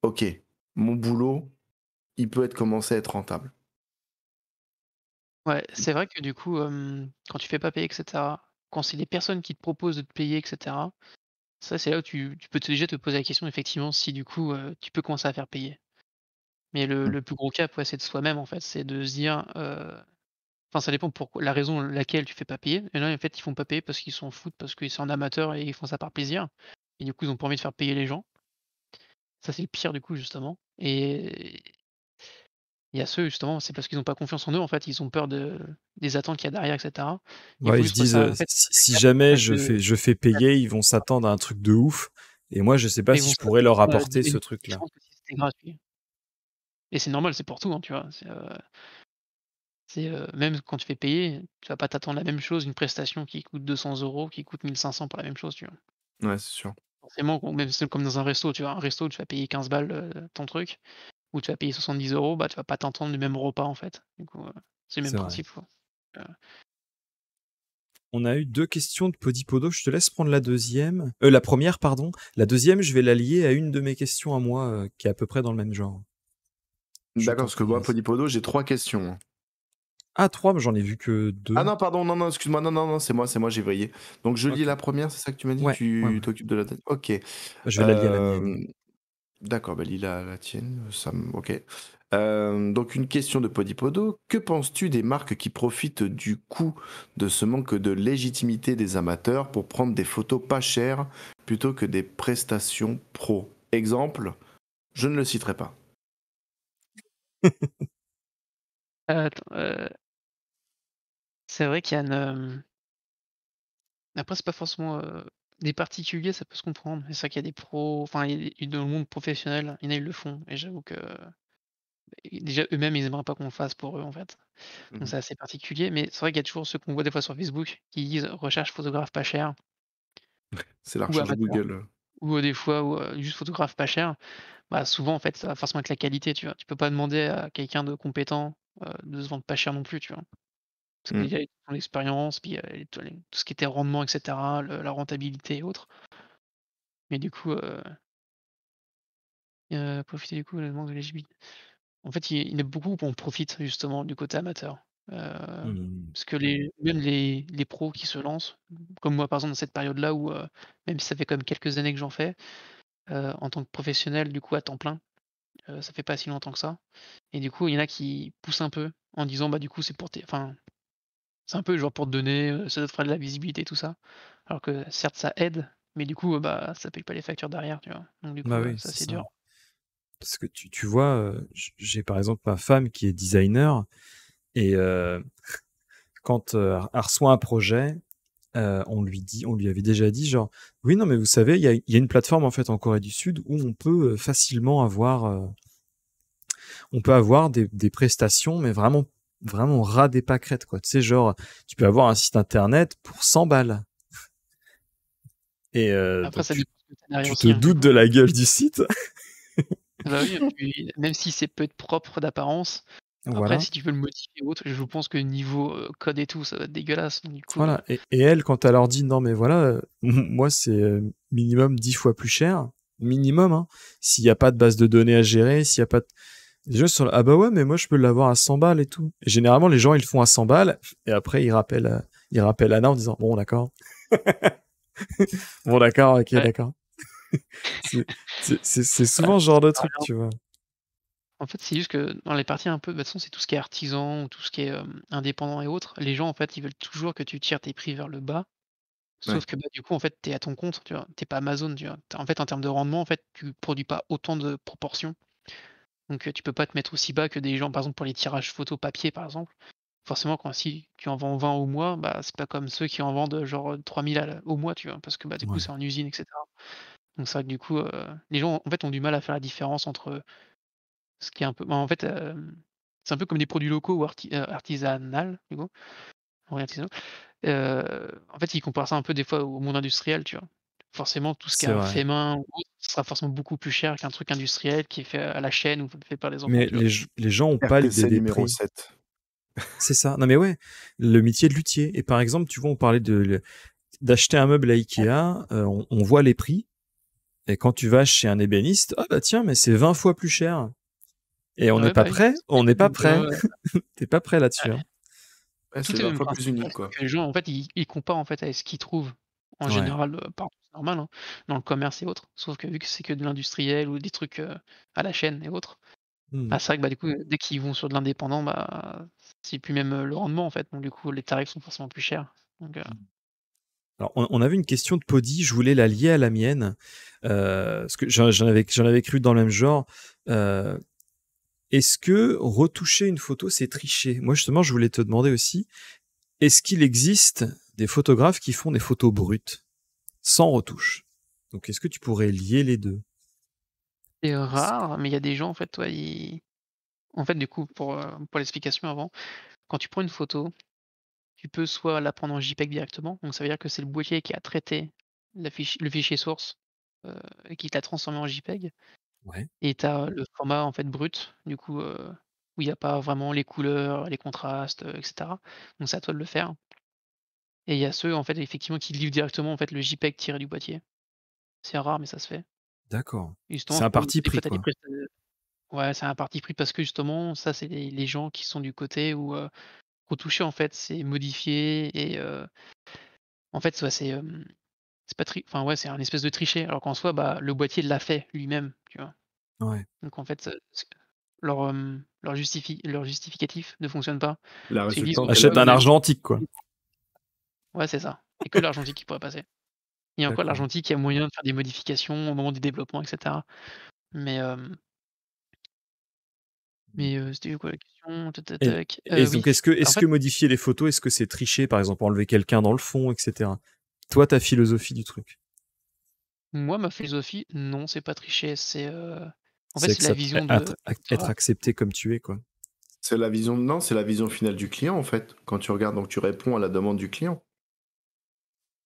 ok, mon boulot, il peut être commencé à être rentable. Ouais, c'est vrai que du coup, quand tu fais pas payer et cetera, quand c'est des personnes qui te proposent de te payer et cetera, Ça, c'est là où tu peux déjà te poser la question, effectivement, si du coup, tu peux commencer à faire payer. Mais Mmh. le plus gros cap, ouais, c'est de soi-même, en fait. C'est de se dire, enfin, ça dépend pourquoi la raison laquelle tu fais pas payer. Il y en a, en fait, ils font pas payer parce qu'ils s'en foutent, parce qu'ils sont en amateur et ils font ça par plaisir et du coup, ils ont pas envie de faire payer les gens. Ça, c'est le pire, du coup, justement et il y a ceux, justement, c'est parce qu'ils ont pas confiance en eux, en fait, ils ont peur des attentes qu'il y a derrière et cetera. Il Ouais, faut ils se juste trouver disent, ça, en fait, le si cap, jamais ouais, de je fais payer, ils vont s'attendre à un truc de ouf et moi, je sais pas ils si vont je pourrais leur s'attendre à apporter des ce une truc-là. différence que si c'était gratuit et c'est normal, c'est pour tout, hein, tu vois? Même quand tu fais payer, tu vas pas t'attendre la même chose, une prestation qui coûte 200 € qui coûte 1 500 pour la même chose, tu vois? Ouais, c'est sûr. Forcément, même c'est comme dans un resto, tu vois? Un resto, tu vas payer 15 balles, ton truc, ou tu vas payer 70 €, bah, tu vas pas t'entendre du même repas, en fait. Du coup, c'est le même C'est vrai. principe, quoi. Heu, On a eu 2 questions de Podipodo, je te laisse prendre la première pardon. La deuxième, je vais la lier à une de mes questions à moi, qui est à peu près dans le même genre. Je D'accord, t'en parce que prie, moi, vas-y. Polypodo, j'ai 3 questions, hein. Ah 3, mais j'en ai vu que 2. Ah non, pardon, non, non, excuse-moi, non, non, non, c'est moi, j'ai vrillé. Donc je lis OK. la première, c'est ça que tu m'as dit? Ouais, ouais, Tu ouais. t'occupes de la deuxième? OK. Je vais la lier à la mienne. D'accord, bah lis la tienne, OK. Donc une question de Podipodo. Que penses-tu des marques qui profitent du coup de ce manque de légitimité des amateurs pour prendre des photos pas chères plutôt que des prestations pro? Exemple, je ne le citerai pas. attends, c'est vrai qu'il y a après c'est pas forcément, des particuliers, ça peut se comprendre. Mais c'est vrai qu'il y a des pros, enfin, il y a des dans le monde professionnel, il y en a, ils le font et j'avoue que déjà eux-mêmes, ils aimeraient pas qu'on le fasse pour eux, en fait. Donc Mhm. c'est assez particulier, mais c'est vrai qu'il y a toujours ceux qu'on voit des fois sur Facebook qui disent: «Recherche photographe pas cher» C'est la ou recherche «amateur» Google. ou des fois juste photographe pas cher. Bah, souvent, en fait, ça va forcément être la qualité, tu vois? Tu peux pas demander à quelqu'un de compétent, de se vendre pas cher non plus, tu vois? Parce que Mm. déjà, il a ton expérience, puis, tout ce qui était rendement et cetera, la rentabilité et autres. Mais du coup, profiter du coup, le manque de légibilité. En fait, il y en a beaucoup où on profite justement du côté amateur. Mmh. Parce que même les pros qui se lancent, comme moi par exemple dans cette période-là où, même si ça fait quand même quelques années que j'en fais, en tant que professionnel du coup à temps plein, ça fait pas si longtemps que ça et du coup il y en a qui poussent un peu en disant: «Bah, du coup c'est pour tes», enfin, c'est un peu genre pour te donner, ça te fera de la visibilité et tout ça. Alors que certes ça aide, mais du coup, bah, ça paye pas les factures derrière, tu vois? Donc du Bah coup, oui, ça c'est c'est ça. dur. Parce que tu vois, j'ai par exemple ma femme qui est designer et quand, elle reçoit un projet, on lui avait déjà dit genre: «Oui, non, mais vous savez, il y a une plateforme en fait en Corée du Sud où on peut, facilement avoir, on peut avoir des prestations, mais vraiment vraiment ras des pâquerettes quoi». Tu sais genre, tu peux avoir un site internet pour 100 balles et Après donc ça dépend ce que tu as derrière tu te aussi, hein, du doutes coup. de la gueule du site. Bah oui, et puis même si c'est peut être propre d'apparence, après Voilà. si tu veux le modifier ou autre, je pense que niveau, code et tout, ça va être dégueulasse, donc du coup, Voilà et elle, quand elle leur dit: «Non mais voilà, moi c'est, minimum 10 fois plus cher», minimum, hein, s'il y a pas de base de données à gérer, s'il y a pas de les gens sont là: «Ah bah ouais, mais moi je peux l'avoir à 100 balles et tout» et généralement les gens ils le font à 100 balles et après ils rappellent Anna en disant: «Bon d'accord, bon d'accord, OK, ouais. d'accord». C'est souvent ce genre de truc, tu vois? En fait, c'est juste que dans les parties un peu, bah, de toute façon, c'est tout ce qui est artisan ou tout ce qui est, indépendant et autres, les gens, en fait, ils veulent toujours que tu tires tes prix vers le bas. Ouais. Sauf que, bah, du coup, en fait, tu es à ton compte, tu vois? Tu es pas Amazon, tu vois? En fait, en termes de rendement, en fait, tu produis pas autant de proportions. Donc, tu peux pas te mettre aussi bas que des gens, par exemple, pour les tirages photo papier, par exemple. Forcément, quand si tu en vends 20 au mois, bah, c'est pas comme ceux qui en vendent, genre, 3 000 au mois, tu vois? Parce que, bah, du coup, Ouais. c'est en usine et cetera. Donc c'est vrai que, du coup, les gens, en fait, ont du mal à faire la différence entre ce qui est un peu, bah, en fait, c'est un peu comme des produits locaux ou artisanal, du coup, oui artisanaux. En fait, ils comparent ça un peu des fois au monde industriel, tu vois? Forcément, tout ce qui est C'est un vrai. fait main ou autre, ce sera forcément beaucoup plus cher qu'un truc industriel qui est fait à la chaîne ou fait par les enfants, Mais tu vois? les gens ont pas l'idée RTC des numéro prix. 7. C'est ça. Non mais ouais, le métier de luthier et par exemple, tu vois, on parlait d'acheter un meuble à Ikea, on voit les prix. Et quand tu vas chez un ébéniste, ah bah tiens, mais c'est 20 fois plus cher. Et on n'est Ouais, pas bah, oui, prêt, on n'est pas donc prêt. ouais, T'es pas prêt là-dessus, hein. Ouais, c'est tout est le 20 même fois plus principe. unique, C'est quoi. que les gens, en fait, ils comparent, en fait, avec ce qu'ils trouvent en Ouais. général, partout c'est normal, hein, dans le commerce et autres. Sauf que vu que c'est que de l'industriel ou des trucs, à la chaîne et autres, Mmh. bah, c'est vrai que, bah, du coup, dès qu'ils vont sur de l'indépendant, bah, c'est plus même, le rendement, en fait. Donc du coup, les tarifs sont forcément plus chers. Donc Alors, on avait une question de Podi, je voulais la lier à la mienne, parce que j'en avais cru dans le même genre. Heu, Est-ce que retoucher une photo, c'est tricher? Moi, justement, je voulais te demander aussi, est-ce qu'il existe des photographes qui font des photos brutes, sans retouche? Donc est-ce que tu pourrais lier les 2? c'est rare, mais il y a des gens, en fait, ouais, ils en fait, du coup, pour l'explication avant, quand tu prends une photo, tu peux soit la prendre en JPEG directement, donc ça veut dire que c'est le boîtier qui a traité le fichier source, et qui te l'a transformé en JPEG. Ouais, Et tu as le format, en fait, brut, du coup, où il y a pas vraiment les couleurs, les contrastes, et cetera. Donc c'est à toi de le faire. Et il y a ceux, en fait, effectivement, qui livrent directement, en fait, le JPEG tiré du boîtier. C'est rare, mais ça se fait. d'accord. Et justement, C'est un parti des fois, pris, tu as des quoi. presta ouais, c'est un parti pris parce que justement, ça, c'est les gens qui sont du côté où, retoucher, en fait, c'est modifier et en fait, ouais, c'est pas enfin, ouais, c'est un espèce de tricher, alors qu'en soi, bah, le boîtier l'a fait lui-même, tu vois? Ouais. Donc en fait, leur justificatif ne fonctionne pas. La Parce qu'ils disent: «On résultante fait est la Achète pas un comme même. les» argentique, quoi. ouais, c'est ça. Il y a que l'argentique qui pourrait passer. Et encore D'accord. l'argentique, il y a moyen de faire des modifications au moment du développement et cetera. Mais, c'était quoi la question? Tac tac Et tac. donc Oui, en est-ce fait, que modifier les photos, est-ce que c'est tricher, par exemple, enlever quelqu'un dans le fond, et cetera? Toi, ta philosophie du truc? moi, ma philosophie, non, c'est pas tricher, en fait, C'est c'est la accept vision de être être photographe. accepté comme tu es, quoi. C'est la vision, non, c'est la vision finale du client en fait. Quand tu regardes, donc tu réponds à la demande du client.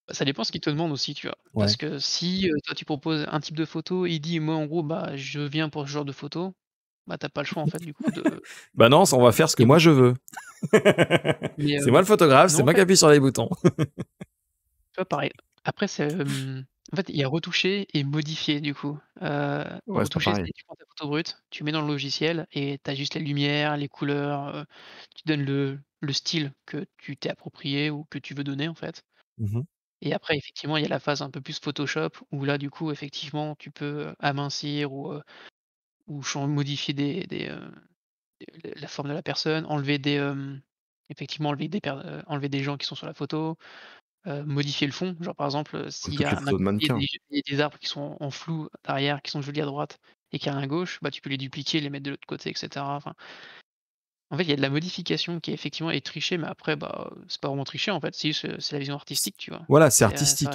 Bah, ça dépend ce qu'il te demande aussi, tu vois? Parce Ouais. que si, toi, tu proposes un type de photo, il dit: «Moi, en gros, bah, je viens pour ce genre de photo», bah, tu as pas le choix, en fait, du coup, de Bah non, on va faire ce que moi je négocier. veux. Mais, C'est moi le photographe, c'est non, en moi qui fait, appuie sur les boutons. tu vois, pareil. Après, en fait, il y a retoucher et modifier, du coup. Ouais, c'est pas Retoucher, pareil. c'est tu prends ta photo brute, tu mets dans le logiciel et tu ajustes les lumières, les couleurs, tu donnes le style que tu t'es approprié ou que tu veux donner, en fait. Mmh. Et après, effectivement, il y a la phase un peu plus Photoshop où là, du coup, effectivement, tu peux, amincir ou modifier la forme de la personne, enlever effectivement, enlever des gens qui sont sur la photo, modifier le fond. Genre, par exemple, Comme s'il y toutes a les d'un photos de côté mannequins. des arbres qui sont en flou derrière, qui sont jolis à droite et qu'il y a un à gauche, bah, tu peux les dupliquer, les mettre de l'autre côté et cetera. Enfin, en fait, il y a de la modification qui effectivement est trichée, mais après, bah, c'est pas vraiment tricher, en fait, c'est la vision artistique, tu vois? Voilà, c'est Ça artistique.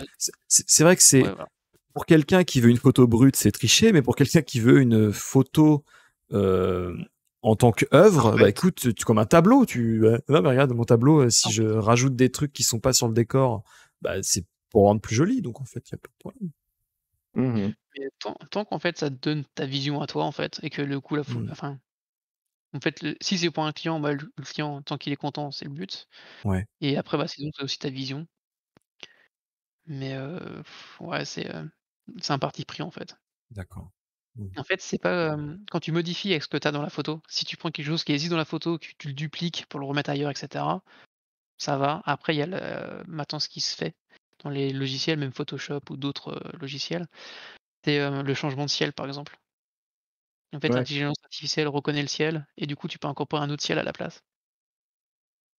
C'est vrai que ouais, c'est voilà. pour quelqu'un qui veut une photo brute, c'est tricher, mais pour quelqu'un qui veut une photo, heu, en tant qu'œuvre, bah, Parfaite. écoute, tu comme un tableau, «Non mais regarde mon tableau, si En je fait, rajoute des trucs qui sont pas sur le décor, bah, c'est pour rendre plus joli», donc en fait, il y a pas de problème. Mhm. mais tant qu'en fait, ça te donne ta vision à toi, en fait, et que le coup, Mmh. enfin, en fait, si c'est pour un client, bah, le client, tant qu'il est content, c'est le but. Ouais, Et après, bah, sinon, c'est aussi ta vision. Mais, ouais, c'est un parti pris, en fait. d'accord. Mmh. En fait, c'est pas, quand tu modifies avec ce que tu as dans la photo, si tu prends quelque chose qui existe dans la photo, que tu le dupliques pour le remettre ailleurs et cetera, ça va. Après, il y a maintenant ce qui se fait dans les logiciels, même Photoshop ou d'autres, logiciels, c'est, le changement de ciel, par exemple. En fait, Ouais. l'intelligence artificielle reconnaît le ciel et du coup, tu peux incorporer un autre ciel à la place.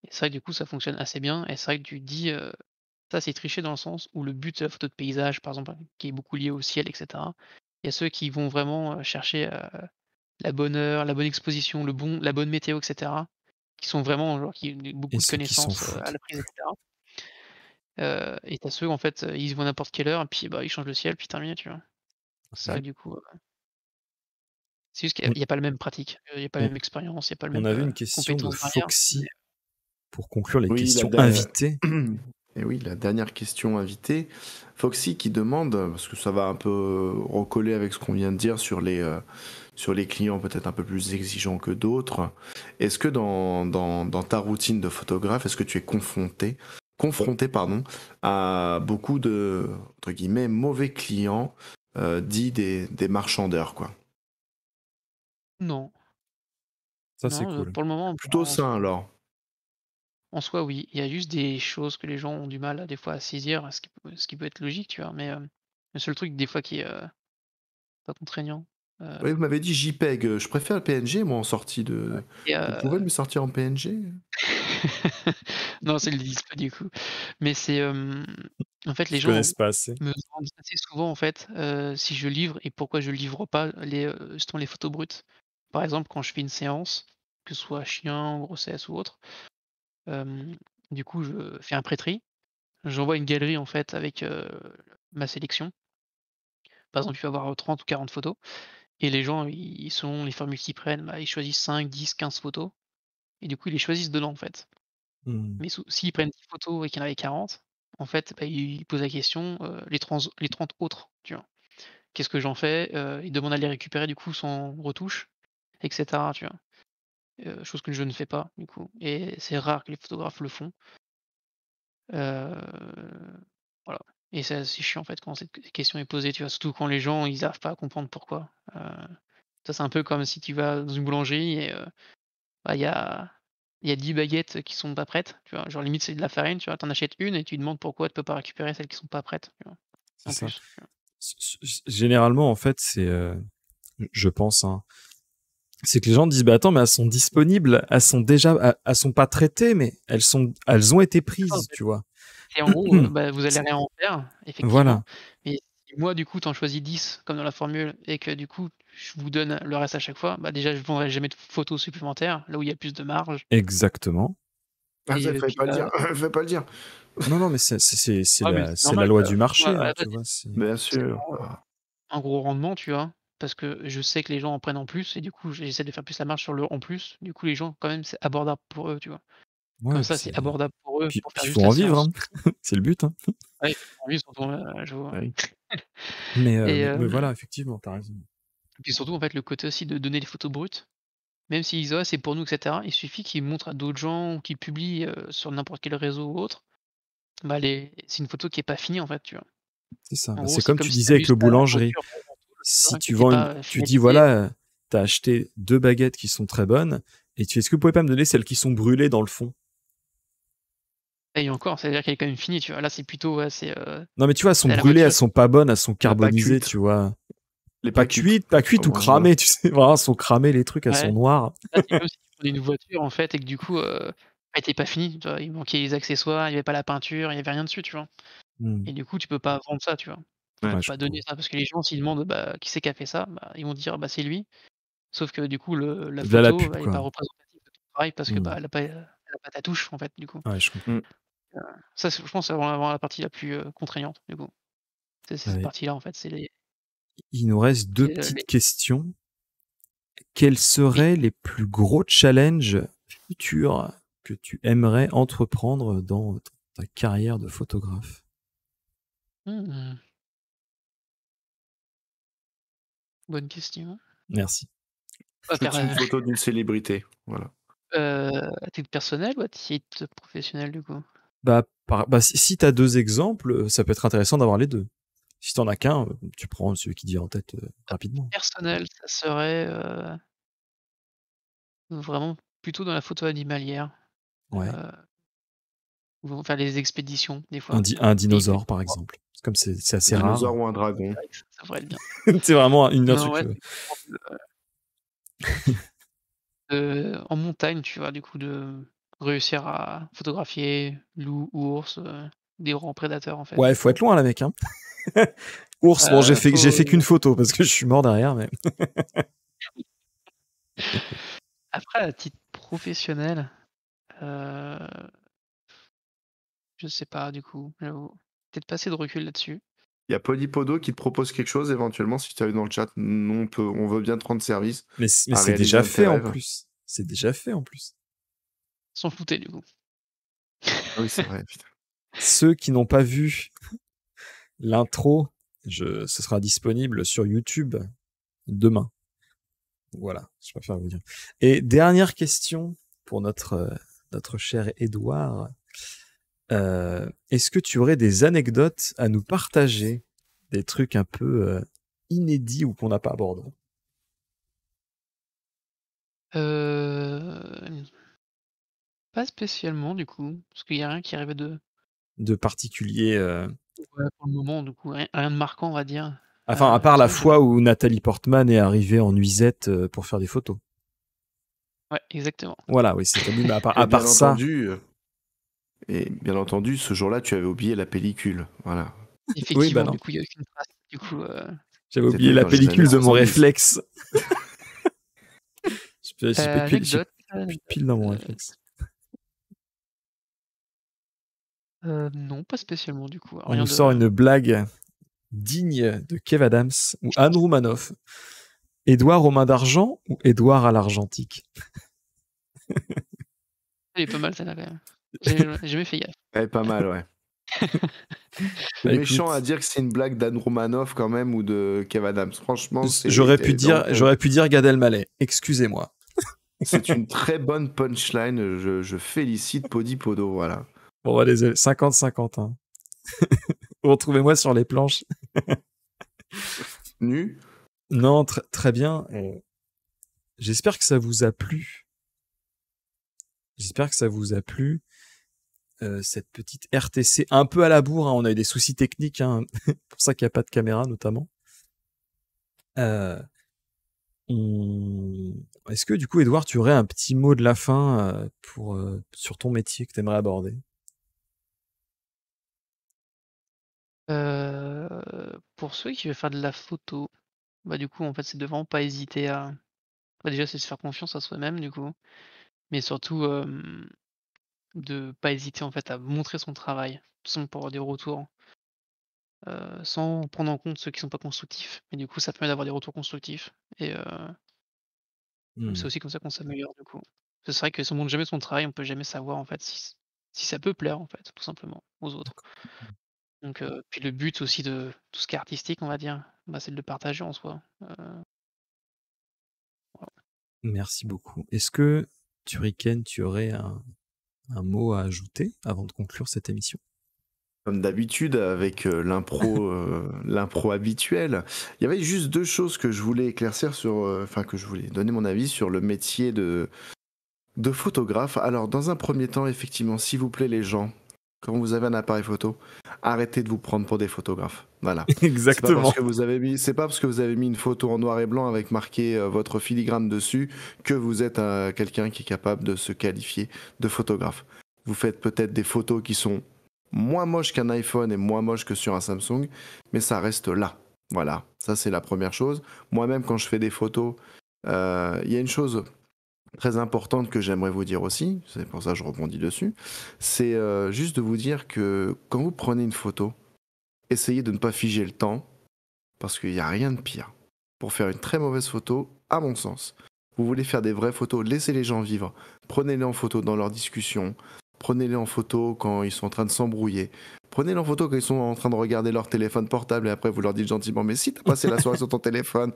Et c'est vrai que du coup, ça fonctionne assez bien et c'est vrai que tu te dis, ça, c'est tricher dans le sens où le but de la photo de paysage, par exemple, qui est beaucoup lié au ciel et cetera. Il y a ceux qui vont vraiment, chercher, la bonne heure, la bonne exposition, la bonne météo et cetera, qui sont vraiment genre qui ont Et beaucoup de ceux qui s'en connaissances, à foutent. la prise et cetera. Et tu ceux en fait, ils y vont à n'importe quelle heure et puis, bah, ils changent le ciel puis terminé, tu vois? C'est vrai Ouais. que du coup, c'est juste qu'il y a On il y a pas la même pratique, il y a pas la on même expérience, il y a pas le on même, avait une question de compétence derrière, mais Foxy pour conclure les Oui, questions invitées. et oui, la dernière question invitée. Foxy qui demande, parce que ça va un peu recoller avec ce qu'on vient de dire sur les clients peut-être un peu plus exigeants que d'autres. Est-ce que dans ta routine de photographe, est-ce que tu es confronté pardon, à beaucoup de, entre guillemets, mauvais clients, dits des marchandeurs, quoi? non, Ça, c'est non, cool. pour le moment, Plutôt sain alors. en soi, oui. Il y a juste des choses que les gens ont du mal à des fois à saisir, ce qui peut être logique, tu vois? Mais, Le seul truc des fois qui est pas contraignant. Oui, vous m'avez dit JPEG. Je préfère le PNG, moi, en sortie de. Et, Vous pouvez me sortir en PNG? non, c'est le dispo du coup. Mais c'est en fait les Ils gens connaissent pas assez. me demandent assez souvent en fait si je livre et pourquoi je livre pas justement les photos brutes. Par exemple, quand je fais une séance, que ce soit chien, grossesse ou autre, hem, du coup je fais un pré-tri. J'envoie une galerie en fait avec ma sélection. Par exemple, il va y avoir 30 ou 40 photos et les gens, ils selon les formules qu'ils prennent, bah, ils choisissent 5, 10, 15 photos et du coup, ils les choisissent dedans, en fait. Mmh. Mais s'ils prennent 10 photos et qu'il y en avait 40, en fait, bah, ils posent la question, les 30 autres, tu vois? Qu'est-ce que j'en fais? Ils demandent à les récupérer du coup sans retouche et cetera, tu vois? Chose que je ne fais pas du coup et c'est rare que les photographes le font. Voilà et c'est assez chiant en fait quand cette question est posée, tu vois? Surtout quand les gens ils arrivent pas à comprendre pourquoi. Ça c'est un peu comme si tu vas dans une boulangerie et bah, il y a 10 baguettes qui sont pas prêtes, tu vois? Genre limite c'est de la farine, tu vois? Tu en achètes une et tu demandes pourquoi tu peux pas récupérer celles qui sont pas prêtes, tu vois? C'est En ça. plus, tu vois? Généralement, en fait, je pense, hein, c'est que les gens disent, bah attends, mais elles sont disponibles, elles sont pas traitées, mais elles ont été C'est ça en prises, fait. tu vois. Et en gros, bah, vous allez rien en faire, effectivement, Voilà, mais si moi du coup tu en choisis 10 comme dans la formule et que du coup je vous donne le reste à chaque fois, bah, déjà je vendrai jamais de photos supplémentaires, là où il y a plus de marge exactement. Ah, et fallait puis, pas le bah dire. Fallait pas le dire. Non, non, mais ouais, mais c'est c'est la normal, loi quoi. du Moi, marché, à hein, la base, tu vois. Bien c'est sûr. pour un gros rendement, tu vois? Parce que je sais que les gens en prennent en plus et du coup j'essaie de faire plus la marge sur le en plus. Du coup les gens quand même c'est abordable pour eux, tu vois? Comme Ouais, ça c'est abordable pour eux pour puis faire il juste faut la en vivre, séance. hein. C'est le but, hein. Ouais, oui surtout, je vois. Ah oui. Et Mais voilà, effectivement, t'as raison. puis surtout en fait le côté aussi de donner les photos brutes, même s'ils disent: «Ouais c'est pour nous» et cetera, il suffit qu'ils montrent à d'autres gens ou qu'ils publient, sur n'importe quel réseau ou autre, bah les c'est une photo qui est pas finie en fait, tu vois? C'est ça. En Bah, gros c'est c'est comme comme tu si tu disais avais avec le juste la boulanger. voiture en tôle, tu Si vois? Qui tu était vends pas tu dis finalisée. voilà, t'as acheté 2 baguettes qui sont très bonnes et tu fais: «Est-ce que vous pouvez pas me donner celles qui sont brûlées dans le fond?» Et encore, ça veut dire qu'elle est quand même finie, tu vois? Là c'est plutôt ouais c'est, Non, mais tu vois, elles sont c'est à la brûlées, elles voiture. sont pas bonnes, elles sont Elle a pas carbonisées, cuite. tu vois? Elle est pas cuite. Pas cuites ou Voilà. cramées, tu sais? Vraiment, elles sont cramées les trucs, elles sont Ouais. noires. Là, c'est comme si tu prenais une voiture, en fait, et que du coup, elle était pas finie, tu vois? Il manquait les accessoires, il y avait pas la peinture, il y avait rien dessus, tu vois? Mmh. Et du coup, tu peux pas vendre ça, tu vois? Tu Ouais. Ouais, peux je pas comprends. donner ça parce que les gens, s'ils demandent: «Bah, qui c'est qui a fait ça?» bah, ils vont dire: «Bah, c'est lui». Sauf que du coup, la De la photo, pub, elle est pas quoi. représentative de ton travail parce que, bah, Mmh. elle a pas ta touche, en fait, du coup. Ouais, je comprends. Mm. Ça, c'est je pense, c'est vraiment la partie la plus, contraignante, du coup. C'est cette Allez, partie-là, en fait, il nous reste 2 petites les questions. Quels oui. seraient les plus gros challenges futurs que tu aimerais entreprendre dans ta carrière de photographe? Mmh, bonne question. Merci. Bah, faire, Shooter une photo d'une célébrité. Voilà. à titre personnel ou à titre professionnel, du coup? Bah, si tu as 2 exemples, ça peut être intéressant d'avoir les 2. Si tu en as qu'un, tu prends celui qui te vient en tête, rapidement. Personnel, ça serait, vraiment plutôt dans la photo animalière, Ouais. heu, ou faire des expéditions des fois, Un véhicules dinosaure, par exemple. Comme c'est Un assez dinosaure rare. ou un dragon. T-Rex, ça pourrait être bien. C'est vraiment un Non, truc, ouais, c'est en montagne, tu vois? Du coup, de réussir à photographier loup ou ours, des grands prédateurs, en fait, ouais, du faut coup. être loin là, mec, hein. Ours, bon, j'ai fait Faut qu'une photo parce que je suis mort derrière, mais après à titre professionnel, heu, je sais pas du coup, j'avoue. Peut-être pas assez de recul là-dessus. Il y a Polypodo qui te propose quelque chose éventuellement si tu as vu dans le chat. Nous, on veut bien te rendre service mais à c'est réaliser déjà un de tes fait en rêves. plus. C'est déjà fait en plus. Sans flouter, du coup. Ah oui, c'est vrai, putain. Ceux qui n'ont pas vu l'intro, ce sera disponible sur YouTube demain. Voilà, je préfère vous dire. Et dernière question pour notre cher Édouard. Est-ce que tu aurais des anecdotes à nous partager? Des trucs un peu inédits ou qu'on n'a pas abordé? Pas spécialement du coup, parce qu'il y a rien qui arrivait de de particulier. Ouais, pour le moment, du coup, rien de marquant, on va dire. Enfin, à part la Sinon, j'ai- fois où Nathalie Portman est arrivée en nuisette pour faire des photos. Ouais, exactement. Voilà, oui, c'est mais à Et part ça. bien entendu, ce jour-là, tu avais oublié la pellicule. Voilà. Oui, Effectivement, non. du coup, il n'y a aucune trace. Du coup, J'avais oublié C'était la dans les pellicule années de mon 70. réflexe. J'ai pas de pile, anecdote. plus de pile dans mon réflexe. Non, pas spécialement, du coup. On Rien nous de... sort une blague digne de Kev Adams ou Anne Roumanoff. Édouard aux mains d'argent ou Édouard à l'argentique? Elle est pas mal, celle-là, quand même. J'ai jamais fait gaffe. Elle est pas mal, ouais. C'est Bah, méchant écoute, à dire que c'est une blague d'Anne Romanoff quand même ou de Kev Adams. Franchement, c'est j'aurais pu dire Gad Elmaleh. Excusez-moi. c'est une très bonne punchline. Je félicite Podipodo, voilà. Bon, bah, désolé. 50-50. Hein. Retrouvez-moi sur les planches. Nu. Non, très bien. J'espère que ça vous a plu. J'espère que ça vous a plu. Cette petite RTC un peu à la bourre. Hein. On a eu des soucis techniques. Hein. pour ça qu'il n'y a pas de caméra, notamment. Est-ce que, du coup, Edouard, tu aurais un petit mot de la fin sur ton métier que tu aimerais aborder? Pour ceux qui veulent faire de la photo, bah du coup, en fait, c'est de vraiment pas hésiter à... Bah, déjà, c'est se faire confiance à soi-même, du coup. Mais surtout, de pas hésiter, en fait, à montrer son travail. Tout simplement pour avoir des retours. Sans prendre en compte ceux qui sont pas constructifs. Mais du coup, ça permet d'avoir des retours constructifs. Et c'est aussi comme ça qu'on s'améliore, du coup. C'est vrai que si on montre jamais son travail, on peut jamais savoir, en fait, si ça peut plaire, en fait, tout simplement, aux autres. Donc, puis le but aussi de tout ce qui est artistique, on va dire, bah, c'est de le partager en soi. Voilà. Merci beaucoup. Est-ce que, Turrican, tu aurais un mot à ajouter avant de conclure cette émission? Comme d'habitude, avec l'impro habituelle. Il y avait juste deux choses que je voulais éclaircir enfin, que je voulais donner mon avis sur le métier de photographe. Alors, dans un premier temps, effectivement, s'il vous plaît, les gens, quand vous avez un appareil photo, arrêtez de vous prendre pour des photographes. Voilà. Exactement. C'est pas parce que vous avez mis une photo en noir et blanc avec marqué votre filigrane dessus que vous êtes quelqu'un qui est capable de se qualifier de photographe. Vous faites peut-être des photos qui sont moins moches qu'un iPhone et moins moches que sur un Samsung, mais ça reste là. Voilà, ça c'est la première chose. Moi-même, quand je fais des photos, il y a une chose très importante que j'aimerais vous dire aussi, c'est pour ça que je rebondis dessus, c'est juste de vous dire que quand vous prenez une photo, essayez de ne pas figer le temps, parce qu'il n'y a rien de pire pour faire une très mauvaise photo, à mon sens. Vous voulez faire des vraies photos, laissez les gens vivre. Prenez-les en photo dans leurs discussions, prenez-les en photo quand ils sont en train de s'embrouiller, prenez-les en photo quand ils sont en train de regarder leur téléphone portable et après vous leur dites gentiment « Mais si t'as passé la soirée sur ton téléphone !»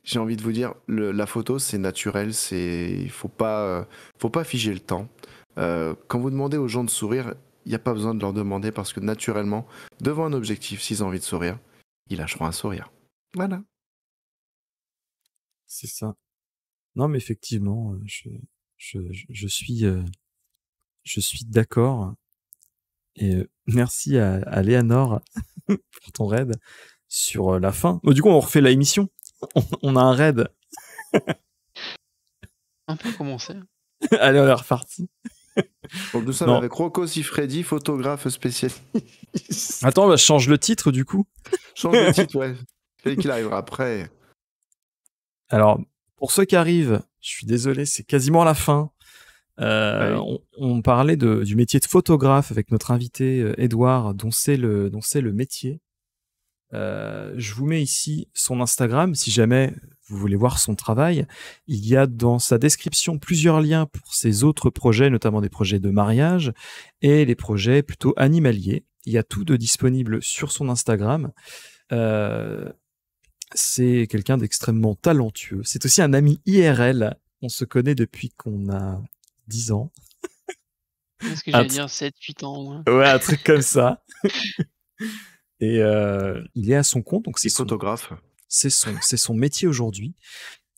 J'ai envie de vous dire, la photo c'est naturel, il faut pas figer le temps. Quand vous demandez aux gens de sourire, il n'y a pas besoin de leur demander parce que naturellement, devant un objectif, s'ils ont envie de sourire, ils lâcheront un sourire. Voilà. C'est ça. Non, mais effectivement, je suis d'accord. Et merci à Léanor pour ton raid sur la fin. Du coup, on refait la émission. On a un raid. On peut commencer. Allez, on est reparti. Donc nous sommes Non. avec Rocco Siffredi, photographe spécialiste. Attends, bah, je change le titre du coup. Change de titre, ouais. Peut-être qu'il arrivera après. Alors, pour ceux qui arrivent, je suis désolé, c'est quasiment la fin. On parlait du métier de photographe avec notre invité Edouard, dont c'est le métier. Je vous mets ici son Instagram, si jamais vous voulez voir son travail. Il y a dans sa description plusieurs liens pour ses autres projets, notamment des projets de mariage et les projets plutôt animaliers. Il y a tout de disponible sur son Instagram. C'est quelqu'un d'extrêmement talentueux. C'est aussi un ami IRL. On se connaît depuis qu'on a 10 ans. Est-ce que j'allais dire 7-8 ans au moins. Ouais, un truc comme ça. Et il est à son compte, donc c'est photographe. C'est son métier aujourd'hui.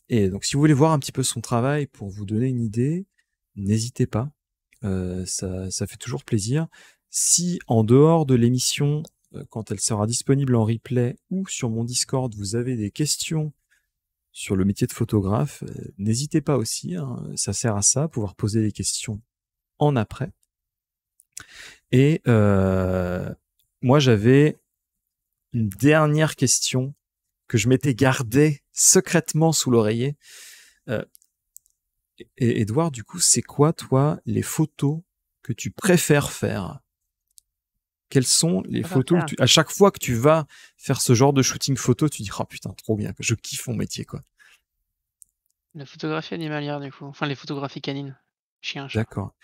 Et donc, si vous voulez voir un petit peu son travail pour vous donner une idée, n'hésitez pas. Ça fait toujours plaisir. Si en dehors de l'émission, quand elle sera disponible en replay ou sur mon Discord, vous avez des questions sur le métier de photographe, n'hésitez pas aussi, hein, ça sert à ça, pouvoir poser des questions en après. Et moi, j'avais une dernière question que je m'étais gardée secrètement sous l'oreiller. Et Edouard, du coup, c'est quoi, toi, les photos que tu préfères faire? Quelles sont les photos à chaque fois que tu vas faire ce genre de shooting photo, tu dis, oh putain, trop bien, je kiffe mon métier, quoi. La photographie animalière, du coup. Enfin, les photographies canines. Chien, chat. D'accord.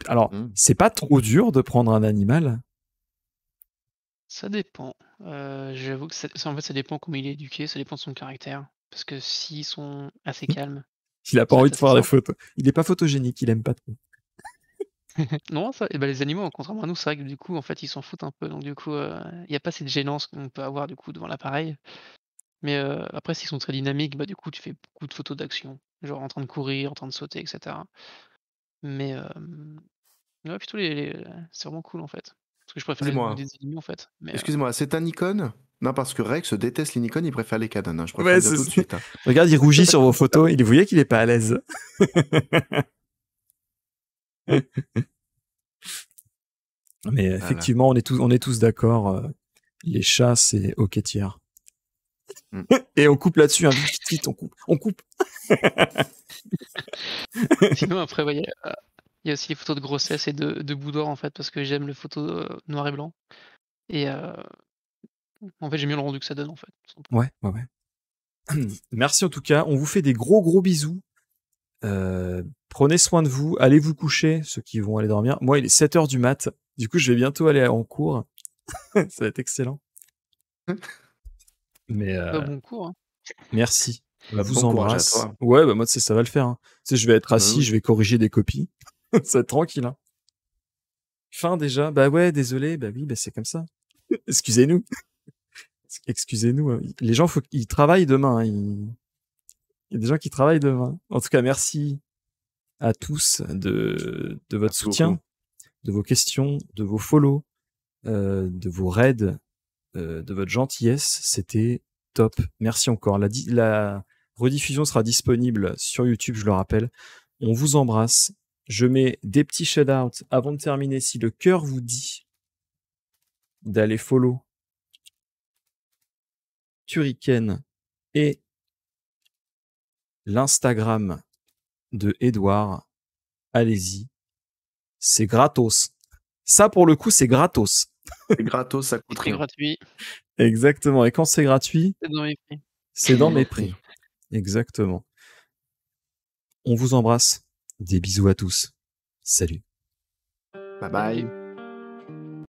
Alors, c'est pas trop dur de prendre un animal? Ça dépend. J'avoue que en fait, ça dépend comment il est éduqué, ça dépend de son caractère. Parce que s'ils sont assez calmes. Il a pas envie de faire des photos. Il est pas photogénique, il aime pas trop. Non, ça, et ben les animaux, contrairement à nous, c'est vrai que du coup, en fait, ils s'en foutent un peu. Donc, du coup, il n'y a pas cette gênance qu'on peut avoir du coup devant l'appareil. Mais après, s'ils sont très dynamiques, bah du coup, tu fais beaucoup de photos d'action. Genre en train de courir, en train de sauter, etc. Mais ouais, plutôt c'est vraiment cool en fait. Parce que je préfère les des animaux en fait. Excuse-moi, c'est un Nikon? Non, parce que Rex déteste les Nikon, il préfère les Canon. Hein. Je préfère Ouais, le dire tout de suite. Hein. Regarde, il rougit sur vos photos. Vous voyez qu'il est pas à l'aise. Mais effectivement, on est tous d'accord. Les chats, c'est ok tiers. Et on coupe là-dessus, hein, vite, on coupe. Sinon, après, il y a aussi les photos de grossesse et de boudoir en fait, parce que j'aime les photos noir et blanc. Et en fait, j'aime bien le rendu que ça donne en fait. Ouais. Merci en tout cas. On vous fait des gros bisous. Prenez soin de vous. Allez vous coucher, ceux qui vont aller dormir. Moi, il est 7h du mat. Du coup, je vais bientôt aller en cours. Ça va être excellent. Mais bon cours. Hein. Merci. Je vous bon embrasse. à toi. Ouais, bah moi, ça va le faire. Hein. Je vais être assis, je vais corriger des copies. Ça va être tranquille. Hein. Fin déjà. Bah ouais, désolé. Bah oui, bah c'est comme ça. Excusez-nous. Excusez-nous. Les gens, ils travaillent demain. Hein. Il y a des gens qui travaillent demain. En tout cas, merci à tous de votre soutien, de vos questions, de vos follow, de vos raids, de votre gentillesse. C'était top. Merci encore. La rediffusion sera disponible sur YouTube, je le rappelle. On vous embrasse. Je mets des petits shout-outs avant de terminer. Si le cœur vous dit d'aller follow Turrican et l'Instagram de Edouard, allez-y. C'est gratos. Ça, pour le coup, c'est gratos. C'est gratos, ça coûte rien. C'est gratuit. Exactement. Et quand c'est gratuit, c'est dans mes prix. C'est dans mes prix. Exactement. On vous embrasse. Des bisous à tous. Salut. Bye bye.